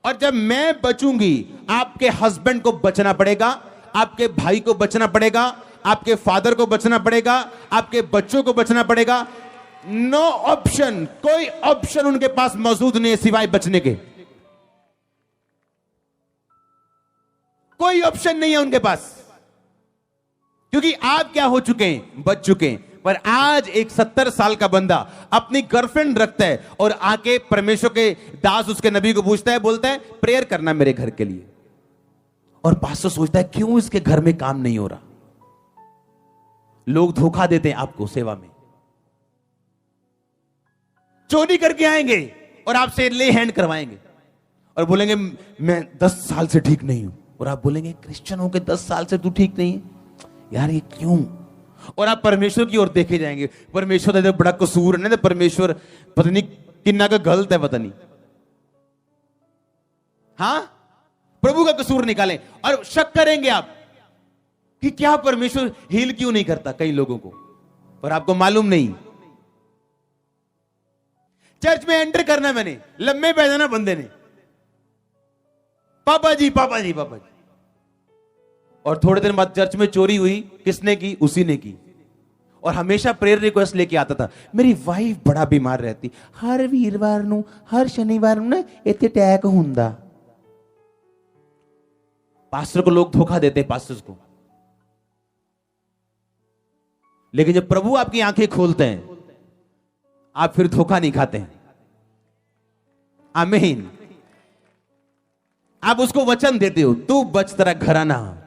और जब मैं बचूंगी आपके हस्बैंड को बचना पड़ेगा, आपके भाई को बचना पड़ेगा, आपके फादर को बचना पड़ेगा, आपके बच्चों को बचना पड़ेगा। नो ऑप्शन, कोई ऑप्शन उनके पास मौजूद नहीं है सिवाय बचने के। कोई ऑप्शन नहीं है उनके पास, क्योंकि आप क्या हो चुके हैं, बच चुके हैं। पर आज एक 70 साल का बंदा अपनी गर्लफ्रेंड रखता है और आके परमेश्वर के दास उसके नबी को पूछता है, बोलता है प्रेयर करना मेरे घर के लिए। और पास्टर सोचता है क्यों इसके घर में काम नहीं हो रहा। लोग धोखा देते हैं आपको सेवा में, चोरी करके आएंगे और आपसे ले हैंड करवाएंगे और बोलेंगे मैं 10 साल से ठीक नहीं हूं। और आप बोलेंगे क्रिश्चियन होकर 10 साल से तू ठीक नहीं है यार, ये क्यों? और आप परमेश्वर की ओर देखे जाएंगे, परमेश्वर तो बड़ा कसूर है ना, परमेश्वर पता नहीं किन्ना का गलत है, पता नहीं। हां, प्रभु का कसूर निकालें और शक करेंगे आप कि क्या परमेश्वर हील क्यों नहीं करता कई लोगों को। पर आपको मालूम नहीं, चर्च में एंटर करना, मैंने लम्बे पैजाना बंदे ने पापा जी पापा जी पापा जी, और थोड़े दिन बाद चर्च में चोरी हुई, किसने की? उसी ने की। और हमेशा प्रेयर रिक्वेस्ट लेके आता था, मेरी वाइफ बड़ा बीमार रहती, हर वीरवार नू, हर शनिवार नू ना इत्थे अटैक हुंदा। पास्टर को लोग धोखा देते हैं, पास्टर्स को। लेकिन जब प्रभु आपकी आंखें खोलते हैं, आप फिर धोखा नहीं खाते हैं। आमीन। आप उसको वचन देते हो, तू बच, तेरा घराना।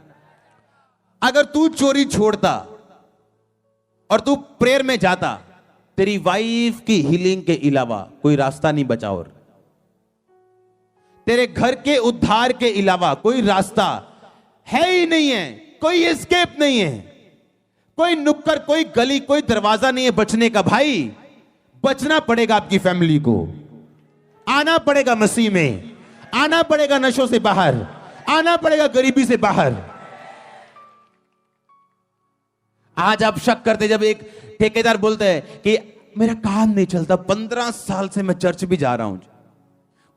अगर तू चोरी छोड़ता और तू प्रेयर में जाता, तेरी वाइफ की हीलिंग के अलावा कोई रास्ता नहीं बचा, और तेरे घर के उद्धार के अलावा कोई रास्ता है ही नहीं है, कोई एस्केप नहीं है, कोई नुक्कड़, कोई गली, कोई दरवाजा नहीं है बचने का। भाई बचना पड़ेगा, आपकी फैमिली को आना पड़ेगा, मसीह में आना पड़ेगा, नशों से बाहर आना पड़ेगा, गरीबी से बाहर। आज आप शक करते जब एक ठेकेदार बोलता है कि मेरा काम नहीं चलता, 15 साल से मैं चर्च भी जा रहा हूं,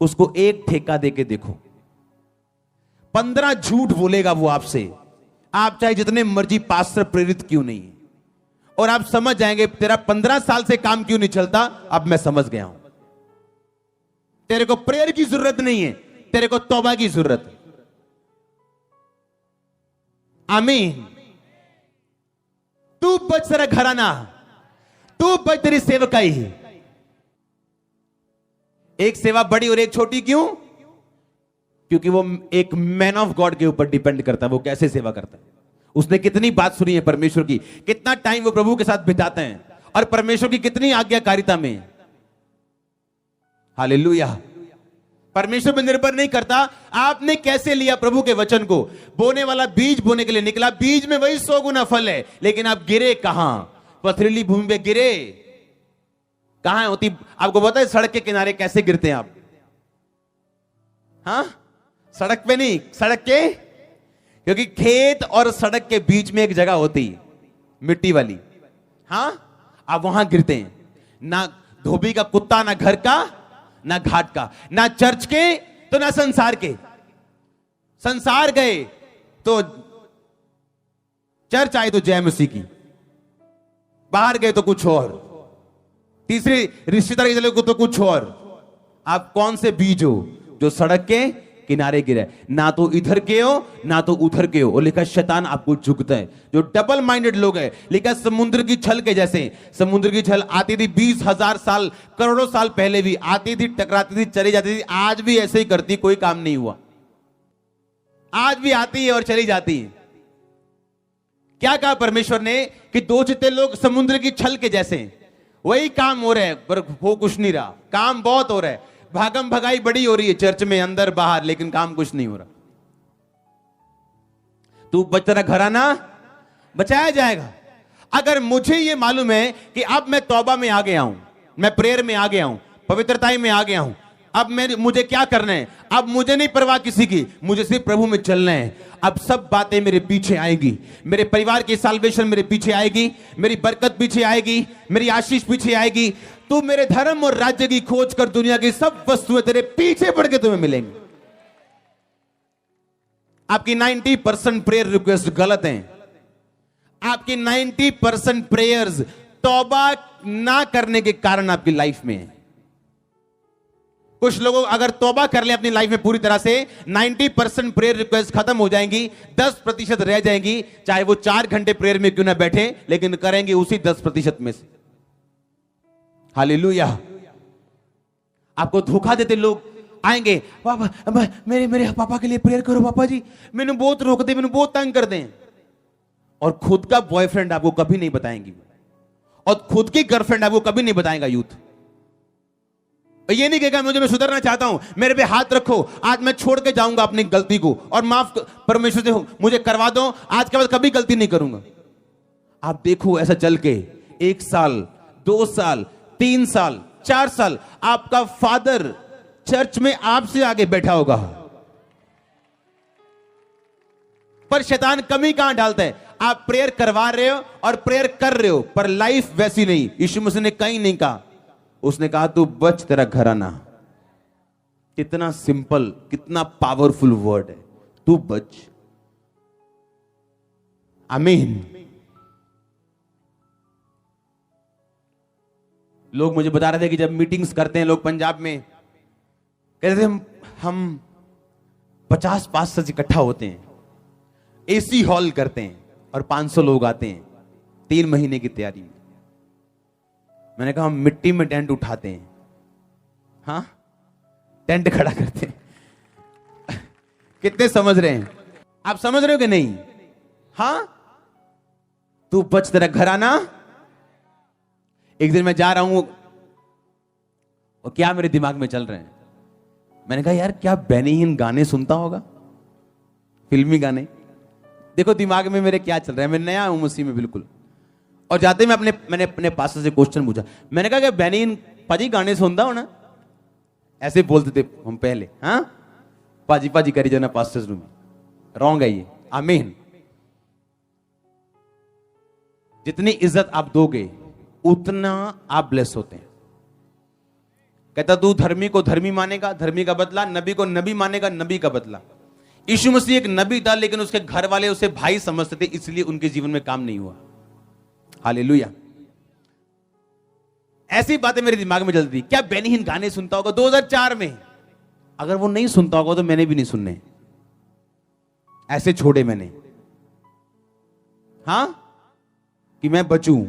उसको एक ठेका देके देखो, 15 झूठ बोलेगा वो आपसे, आप चाहे जितने मर्जी पास्टर प्रेरित क्यों नहीं है, और आप समझ जाएंगे तेरा 15 साल से काम क्यों नहीं चलता। अब मैं समझ गया हूं, तेरे को प्रेयर की जरूरत नहीं है, तेरे को तौबा की जरूरत है। आमीन। तू बच, तेरा घराना, तू बच, तेरी सेवकाई। एक सेवा बड़ी और एक छोटी क्यों? क्योंकि वो एक मैन ऑफ गॉड के ऊपर डिपेंड करता है, वो कैसे सेवा करता है, उसने कितनी बात सुनी है परमेश्वर की, कितना टाइम वो प्रभु के साथ बिताते हैं, और परमेश्वर की कितनी आज्ञाकारिता में। हालेलुया। परमेश्वर पर निर्भर नहीं करता आपने कैसे लिया प्रभु के वचन को। बोने वाला बीज बोने के लिए निकला, बीज में वही 100 गुना फल है, लेकिन आप गिरे कहां? पथरीली भूमि पे गिरे। कहां होती आपको पता है सड़क के किनारे कैसे गिरते हैं आप? हाँ, सड़क पे नहीं, सड़क के, क्योंकि खेत और सड़क के बीच में एक जगह होती है मिट्टी वाली। हाँ, आप वहां गिरते हैं। ना धोबी का कुत्ता, ना घर का, ना घाट का, ना चर्च के तो ना संसार के। संसार गए तो चर्च आई तो जय मसीह की, बाहर गए तो कुछ और, तीसरी रिश्तेदारी चले तो कुछ और। आप कौन से बीज हो जो सड़क के किनारे गिरे? ना तो इधर के हो ना तो उधर के हो। और लिखा शैतान आपको झुकता है। जो डबल माइंडेड लोग हैं, लिखा समुद्र की छल के जैसे। समुद्र की छल आती थी 20,000 साल, करोड़ों साल पहले भी आती थी, टकराती थी, चली जाती थी। आज भी ऐसे ही करती, कोई काम नहीं हुआ। आज भी आती है और चली जाती है। क्या कहा परमेश्वर ने कि दो चित्ते लोग समुद्र की छल के जैसे। वही काम हो रहा है पर हो कुछ नहीं रहा। काम बहुत हो रहा है, भागम भगाई बड़ी हो रही है चर्च में, अंदर बाहर, लेकिन काम कुछ नहीं हो रहा। तू बच, तेरा घराना बचाया जाएगा। अगर मुझे यह मालूम है कि अब मैं तौबा में आ गया हूं, मैं प्रेयर में आ गया हूं, पवित्रता में आ गया हूं, अब मुझे क्या करना है? अब मुझे नहीं परवाह किसी की, मुझे सिर्फ प्रभु में चलना है। अब सब बातें मेरे पीछे आएगी। मेरे परिवार की साल्वेशन मेरे पीछे आएगी, मेरी बरकत पीछे आएगी, मेरी आशीष पीछे आएगी। तू मेरे धर्म और राज्य की खोज कर, दुनिया की सब वस्तुएं तेरे पीछे पड़ के तुम्हें मिलेंगी। आपकी 90% प्रेयर रिक्वेस्ट गलत हैं। आपकी 90% प्रेयर्स तौबा ना करने के कारण आपकी लाइफ में है। कुछ लोगों अगर तौबा कर ले अपनी लाइफ में पूरी तरह से, 90% प्रेयर रिक्वेस्ट खत्म हो जाएंगी, 10% रह जाएंगी। चाहे वो 4 घंटे प्रेयर में क्यों ना बैठे, लेकिन करेंगे उसी 10% में से। हालेलुया। आपको धोखा देते लोग आएंगे, पापा मेरे पापा के लिए प्रेयर करो, पापा जी मैंने बहुत रोक दे, मैंने बहुत तंग कर दें। और खुद का बॉयफ्रेंड आपको कभी नहीं बताएंगी, और खुद की गर्लफ्रेंड आपको कभी नहीं बताएगा। यूथ ये नहीं कहेगा मुझे, मैं सुधरना चाहता हूं, मेरे पे हाथ रखो, आज मैं छोड़ के जाऊंगा अपनी गलती को और माफ परमेश्वर से मुझे करवा दो, आज के बाद कभी गलती नहीं करूंगा। आप देखो ऐसा चल के 1 साल, 2 साल, 3 साल, 4 साल आपका फादर चर्च में आपसे आगे बैठा होगा, पर शैतान कमी कहां डालता है? आप प्रेयर करवा रहे हो और प्रेयर कर रहे हो, पर लाइफ वैसी नहीं। यीशु मसीह ने कहीं नहीं कहा, उसने कहा तू बच, तेरा घराना। कितना सिंपल, कितना पावरफुल वर्ड है, तू बच। आमीन। लोग मुझे बता रहे थे कि जब मीटिंग्स करते हैं लोग पंजाब में, कहते थे हम 50 पास्टर्स इकट्ठा होते हैं, एसी हॉल करते हैं और 500 लोग आते हैं 3 महीने की तैयारी में। मैंने कहा हम मिट्टी में टेंट उठाते हैं, हाँ टेंट खड़ा करते हैं। कितने समझ रहे हैं? आप समझ रहे हो कि नहीं? हाँ, तू बच, तेरा घराना। एक दिन मैं जा रहा हूं और क्या मेरे दिमाग में चल रहे हैं, मैंने कहा यार क्या बेनी हिन गाने सुनता होगा, फिल्मी गाने। देखो दिमाग में मेरे क्या चल रहा है, मैं नया हूं मसीह में बिल्कुल। और जाते मैंने अपने पास्टर से क्वेश्चन पूछा, मैंने कहा कि बेनी हिन पाजी गाने सुनता हो ना? ऐसे बोलते थे हम पहले, हाँ पाजी पाजी करी जाना पास्टर्स रूम में। रॉन्ग है ये। आमीन। जितनी इज्जत आप दोगे उतना आप ब्लेस होते हैं। कहता तू धर्मी को धर्मी मानेगा, धर्मी का बदला, नबी को नबी मानेगा, नबी का बदला। यीशु मसीह एक नबी था, लेकिन उसके घर वाले उसे भाई समझते थे, इसलिए उनके जीवन में काम नहीं हुआ। हालेलुया। ऐसी बातें मेरे दिमाग में चलती। क्या बेनी हिन गाने सुनता होगा 2004 में? अगर वो नहीं सुनता होगा तो मैंने भी नहीं सुनने, ऐसे छोड़े मैंने, हाँ, कि मैं बचूं।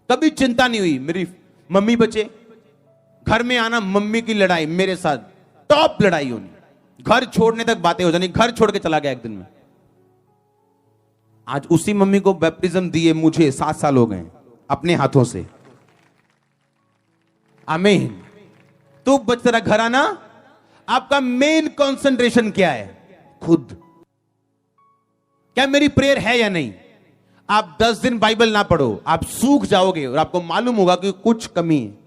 कभी चिंता नहीं हुई। मेरी मम्मी बचे, घर में आना, मम्मी की लड़ाई मेरे साथ, टॉप लड़ाई होनी, घर छोड़ने तक बातें हो जानी। घर छोड़ के चला गया एक दिन में। आज उसी मम्मी को बैप्टिज्म दिए मुझे 7 साल हो गए अपने हाथों से। आमीन। तू बच, तेरा घराना। आपका मेन कंसंट्रेशन क्या है? खुद। क्या मेरी प्रेयर है या नहीं? आप 10 दिन बाइबल ना पढ़ो, आप सूख जाओगे और आपको मालूम होगा कि कुछ कमी है।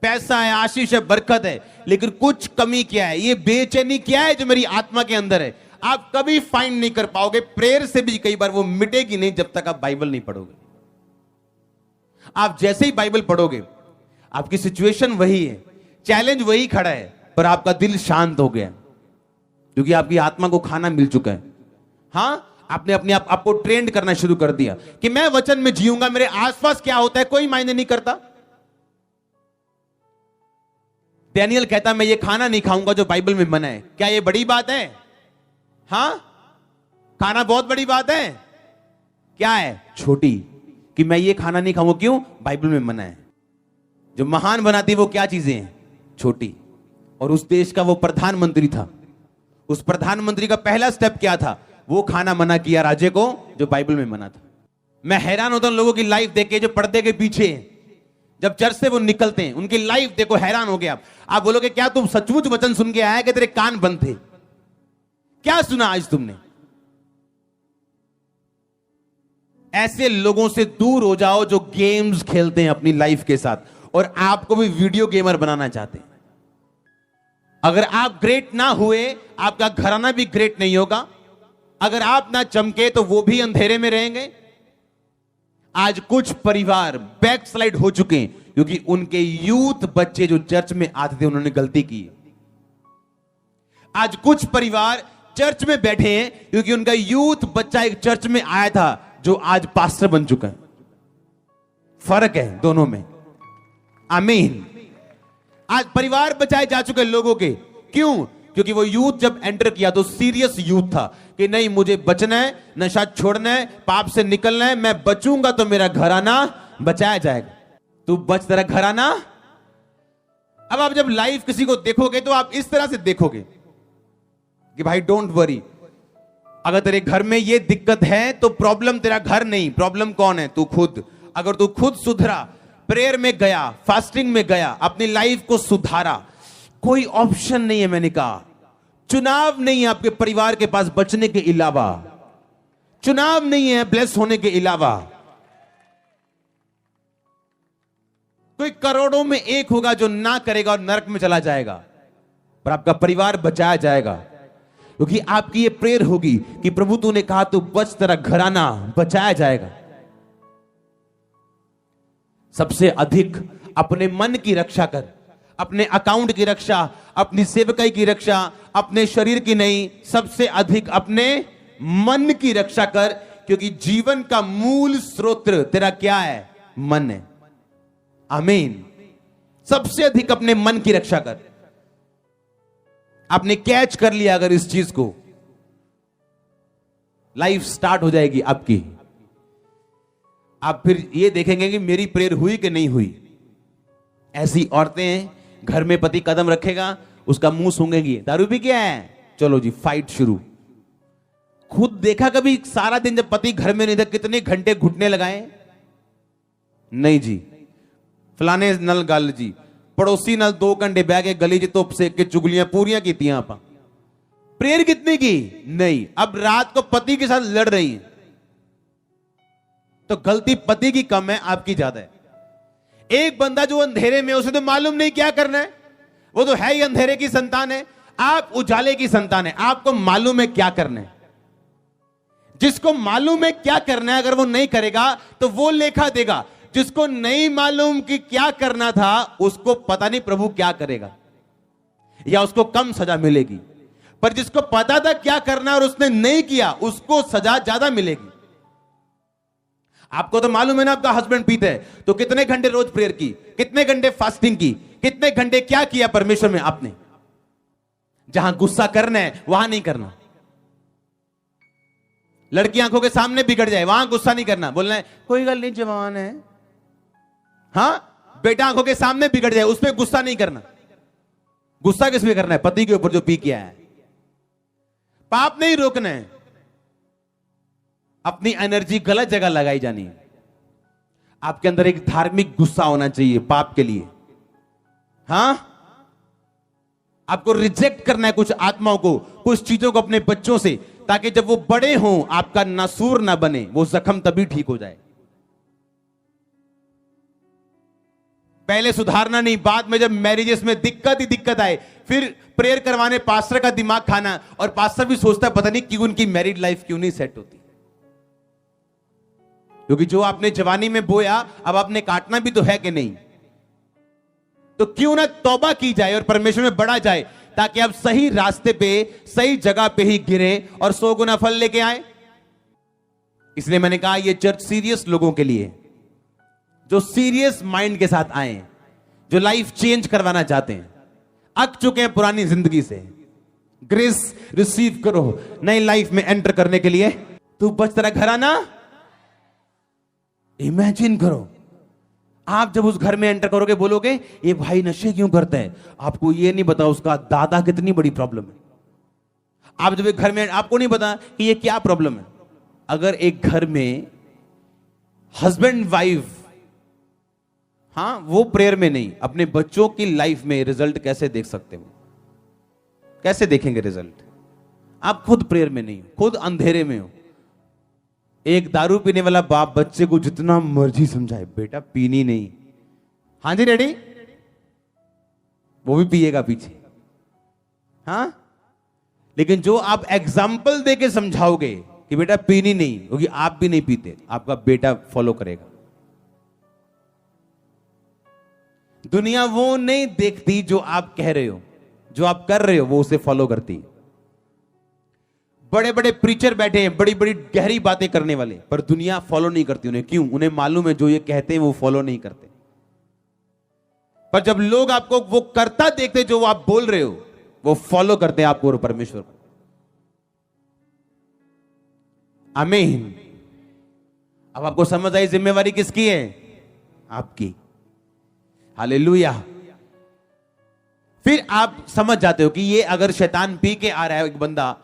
पैसा है, आशीष है, बरकत है, लेकिन कुछ कमी क्या है? ये बेचैनी क्या है जो मेरी आत्मा के अंदर है? आप कभी फाइंड नहीं कर पाओगे। प्रेयर से भी कई बार वो मिटेगी नहीं जब तक आप बाइबल नहीं पढ़ोगे। आप जैसे ही बाइबल पढ़ोगे, आपकी सिचुएशन वही है, चैलेंज वही खड़ा है, पर आपका दिल शांत हो गया क्योंकि आपकी आत्मा को खाना मिल चुका है। हाँ, आपने अपने आपको ट्रेंड करना शुरू कर दिया कि मैं वचन में जीऊंगा, मेरे आसपास क्या होता है कोई मायने नहीं करता। डैनियल कहता मैं ये खाना नहीं खाऊंगा जो बाइबल में मना है। क्या ये बड़ी बात है? हाँ, खाना बहुत बड़ी बात है। क्या है? छोटी, कि मैं ये खाना नहीं खाऊंगा, क्यों? बाइबल में मना है। जो महान बनाती वो क्या चीजें हैं? छोटी। और उस देश का वो प्रधानमंत्री था, उस प्रधानमंत्री का पहला स्टेप क्या था? वो खाना मना किया राजे को जो बाइबल में मना था। मैं हैरान होता हूं लोगों की लाइफ देख के जो पर्दे के पीछे हैं, जब चर्च से वो निकलते हैं, उनकी लाइफ देखो, हैरान हो गया आप बोलोगे क्या तुम सचमुच वचन सुन के आया कि तेरे कान बंद थे? क्या सुना आज तुमने? ऐसे लोगों से दूर हो जाओ जो गेम्स खेलते हैं अपनी लाइफ के साथ और आपको भी वीडियो गेमर बनाना चाहते हैं। अगर आप ग्रेट ना हुए, आपका घराना भी ग्रेट नहीं होगा। अगर आप ना चमके तो वो भी अंधेरे में रहेंगे। आज कुछ परिवार बैकस्लाइड हो चुके हैं क्योंकि उनके यूथ बच्चे जो चर्च में आते थे उन्होंने गलती की। आज कुछ परिवार चर्च में बैठे हैं क्योंकि उनका यूथ बच्चा एक चर्च में आया था जो आज पास्टर बन चुका है। फर्क है दोनों में। आमीन। आज परिवार बचाए जा चुके लोगों के, क्यों? क्योंकि वो यूथ जब एंटर किया तो सीरियस यूथ था कि नहीं, मुझे बचना है, नशा छोड़ना है, पाप से निकलना है, मैं बचूंगा तो मेरा घराना बचाया जाएगा। तू बच, तेरा घराना। अब आप जब लाइफ किसी को देखोगे तो आप इस तरह से देखोगे कि भाई डोंट वरी, अगर तेरे घर में ये दिक्कत है तो प्रॉब्लम तेरा घर नहीं, प्रॉब्लम कौन है? तू खुद। अगर तू खुद सुधरा, प्रेयर में गया, फास्टिंग में गया, अपनी लाइफ को सुधारा, कोई ऑप्शन नहीं है। मैंने कहा चुनाव नहीं है आपके परिवार के पास बचने के अलावा, चुनाव नहीं है ब्लेस होने के अलावा। कोई करोड़ों में एक होगा जो ना करेगा और नरक में चला जाएगा, पर आपका परिवार बचाया जाएगा क्योंकि आपकी ये प्रेयर होगी कि प्रभु तूने कहा तू बच, तेरा घराना बचाया जाएगा। सबसे अधिक अपने मन की रक्षा कर, अपने अकाउंट की रक्षा, अपनी सेवकाई की रक्षा, अपने शरीर की नहीं, सबसे अधिक अपने मन की रक्षा कर, क्योंकि जीवन का मूल स्रोत तेरा क्या है? मन है। आमीन। सबसे अधिक अपने मन की रक्षा कर। आपने कैच कर लिया अगर इस चीज को, लाइफ स्टार्ट हो जाएगी आपकी। आप फिर ये देखेंगे कि मेरी प्रेयर हुई कि नहीं हुई। ऐसी औरतें हैं, घर में पति कदम रखेगा, उसका मुंह सूंघेगी, दारू पी क्या है, चलो जी फाइट शुरू। खुद देखा कभी सारा दिन जब पति घर में नहीं था कितने घंटे घुटने लगाए? नहीं जी, फलाने नल गल जी, पड़ोसी नल 2 घंटे बह के गली च धुप सेक के चुगलियां पूरियां कीतियां आप। प्रेयर कितनी की? नहीं। अब रात को पति के साथ लड़ रही है तो गलती पति की कम है, आपकी ज्यादा है। एक बंदा जो अंधेरे में, उसे तो मालूम नहीं क्या करना है, वो तो है ही अंधेरे की संतान है। आप उजाले की संतान है, आपको मालूम है क्या करना है। जिसको मालूम है क्या करना है, अगर वो नहीं करेगा तो वो लेखा देगा। जिसको नहीं मालूम कि क्या करना था, उसको पता नहीं प्रभु क्या करेगा, या उसको कम सजा मिलेगी। पर जिसको पता था क्या करना और उसने नहीं किया, उसको सजा ज्यादा मिलेगी। आपको तो मालूम है ना, आपका हस्बैंड पीता है तो कितने घंटे रोज प्रेयर की, कितने घंटे फास्टिंग की, कितने घंटे क्या किया परमेश्वर में आपने। जहां गुस्सा करना है वहां नहीं करना। लड़की आंखों के सामने बिगड़ जाए, वहां गुस्सा नहीं करना, बोलना है कोई गल नहीं, जवान है। हां, बेटा आंखों के सामने बिगड़ जाए, उसमें गुस्सा नहीं करना। गुस्सा किस पे करना है? पति के ऊपर जो पी किया है। पाप नहीं रोकना है, अपनी एनर्जी गलत जगह लगाई जानी है। आपके अंदर एक धार्मिक गुस्सा होना चाहिए पाप के लिए। हां, आपको रिजेक्ट करना है कुछ आत्माओं को, कुछ चीजों को अपने बच्चों से, ताकि जब वो बड़े हों आपका नासूर ना बने, वो जख्म तभी ठीक हो जाए। पहले सुधारना नहीं, बाद में जब मैरिजेस में दिक्कत ही दिक्कत आए, फिर प्रेयर करवाने पास्टर का दिमाग खाना, और पास्टर भी सोचता है पता नहीं क्यों उनकी मैरिड लाइफ क्यों नहीं सेट होती, क्योंकि जो आपने जवानी में बोया अब आपने काटना भी तो है कि नहीं। तो क्यों ना तौबा की जाए और परमेश्वर में बढ़ा जाए, ताकि आप सही रास्ते पे सही जगह पे ही गिरे और 100 गुना फल लेके आए। इसलिए मैंने कहा ये चर्च सीरियस लोगों के लिए, जो सीरियस माइंड के साथ आए, जो लाइफ चेंज करवाना चाहते हैं, अक चुके हैं पुरानी जिंदगी से। ग्रेस रिसीव करो नई लाइफ में एंटर करने के लिए। तू बच तेरा घर आना। इमेजिन करो आप जब उस घर में एंटर करोगे, बोलोगे ये भाई नशे क्यों करता है, आपको ये नहीं पता उसका दादा कितनी बड़ी प्रॉब्लम है। आप जब एक घर में, आपको नहीं पता कि ये क्या प्रॉब्लम है। अगर एक घर में हस्बैंड वाइफ, हाँ वो प्रेयर में नहीं, अपने बच्चों की लाइफ में रिजल्ट कैसे देख सकते हो, कैसे देखेंगे रिजल्ट। आप खुद प्रेयर में नहीं, खुद अंधेरे में हो। एक दारू पीने वाला बाप बच्चे को जितना मर्जी समझाए, बेटा पीनी नहीं, हाँ जी डैडी, वो भी पिएगा पीछे, हाँ। लेकिन जो आप एग्जाम्पल देके समझाओगे कि बेटा पीनी नहीं, क्योंकि आप भी नहीं पीते, आपका बेटा फॉलो करेगा। दुनिया वो नहीं देखती जो आप कह रहे हो, जो आप कर रहे हो वो उसे फॉलो करती है। बड़े बड़े प्रीचर बैठे हैं, बड़ी बड़ी गहरी बातें करने वाले, पर दुनिया फॉलो नहीं करती उन्हें। क्यों? उन्हें मालूम है जो ये कहते हैं वो फॉलो नहीं करते। पर जब लोग आपको वो करता देखते जो आप बोल रहे हो, वो फॉलो करते हैं आपको और परमेश्वर को। आमीन। अब आपको समझ आई जिम्मेवारी किसकी है? आपकी। हालेलुया। फिर आप समझ जाते हो कि ये अगर शैतान पी के आ रहा है एक बंदा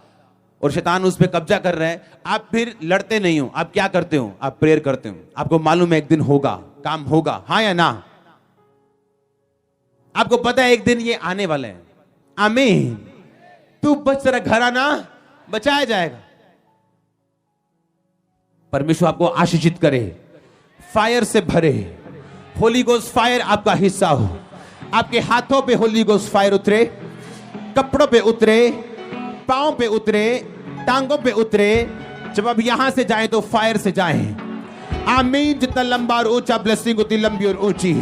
और शैतान उस पर कब्जा कर रहा है, आप फिर लड़ते नहीं हो। आप क्या करते हो? आप प्रेयर करते हो। आपको मालूम है एक दिन होगा, काम होगा, हाँ या ना? आपको पता है एक दिन ये आने वाला है। आमीन। तू बच, तेरा घर आना बचाया जाएगा। परमेश्वर आपको आशीषित करे, फायर से भरे, होली गोस्ट फायर आपका हिस्सा हो। आपके हाथों पे होली गोस्ट फायर उतरे, कपड़ों पे उतरे, पांव पे उतरे, टांगों पे उतरे। जब आप यहां से जाएं तो फायर से जाएं। आमीन। जितना लंबा और ऊंचा ब्लेसिंग उतनी लंबी और ऊंची।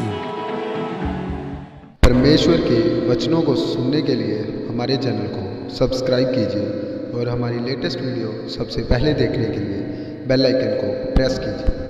परमेश्वर के वचनों को सुनने के लिए हमारे चैनल को सब्सक्राइब कीजिए और हमारी लेटेस्ट वीडियो सबसे पहले देखने के लिए बेल आइकन को प्रेस कीजिए।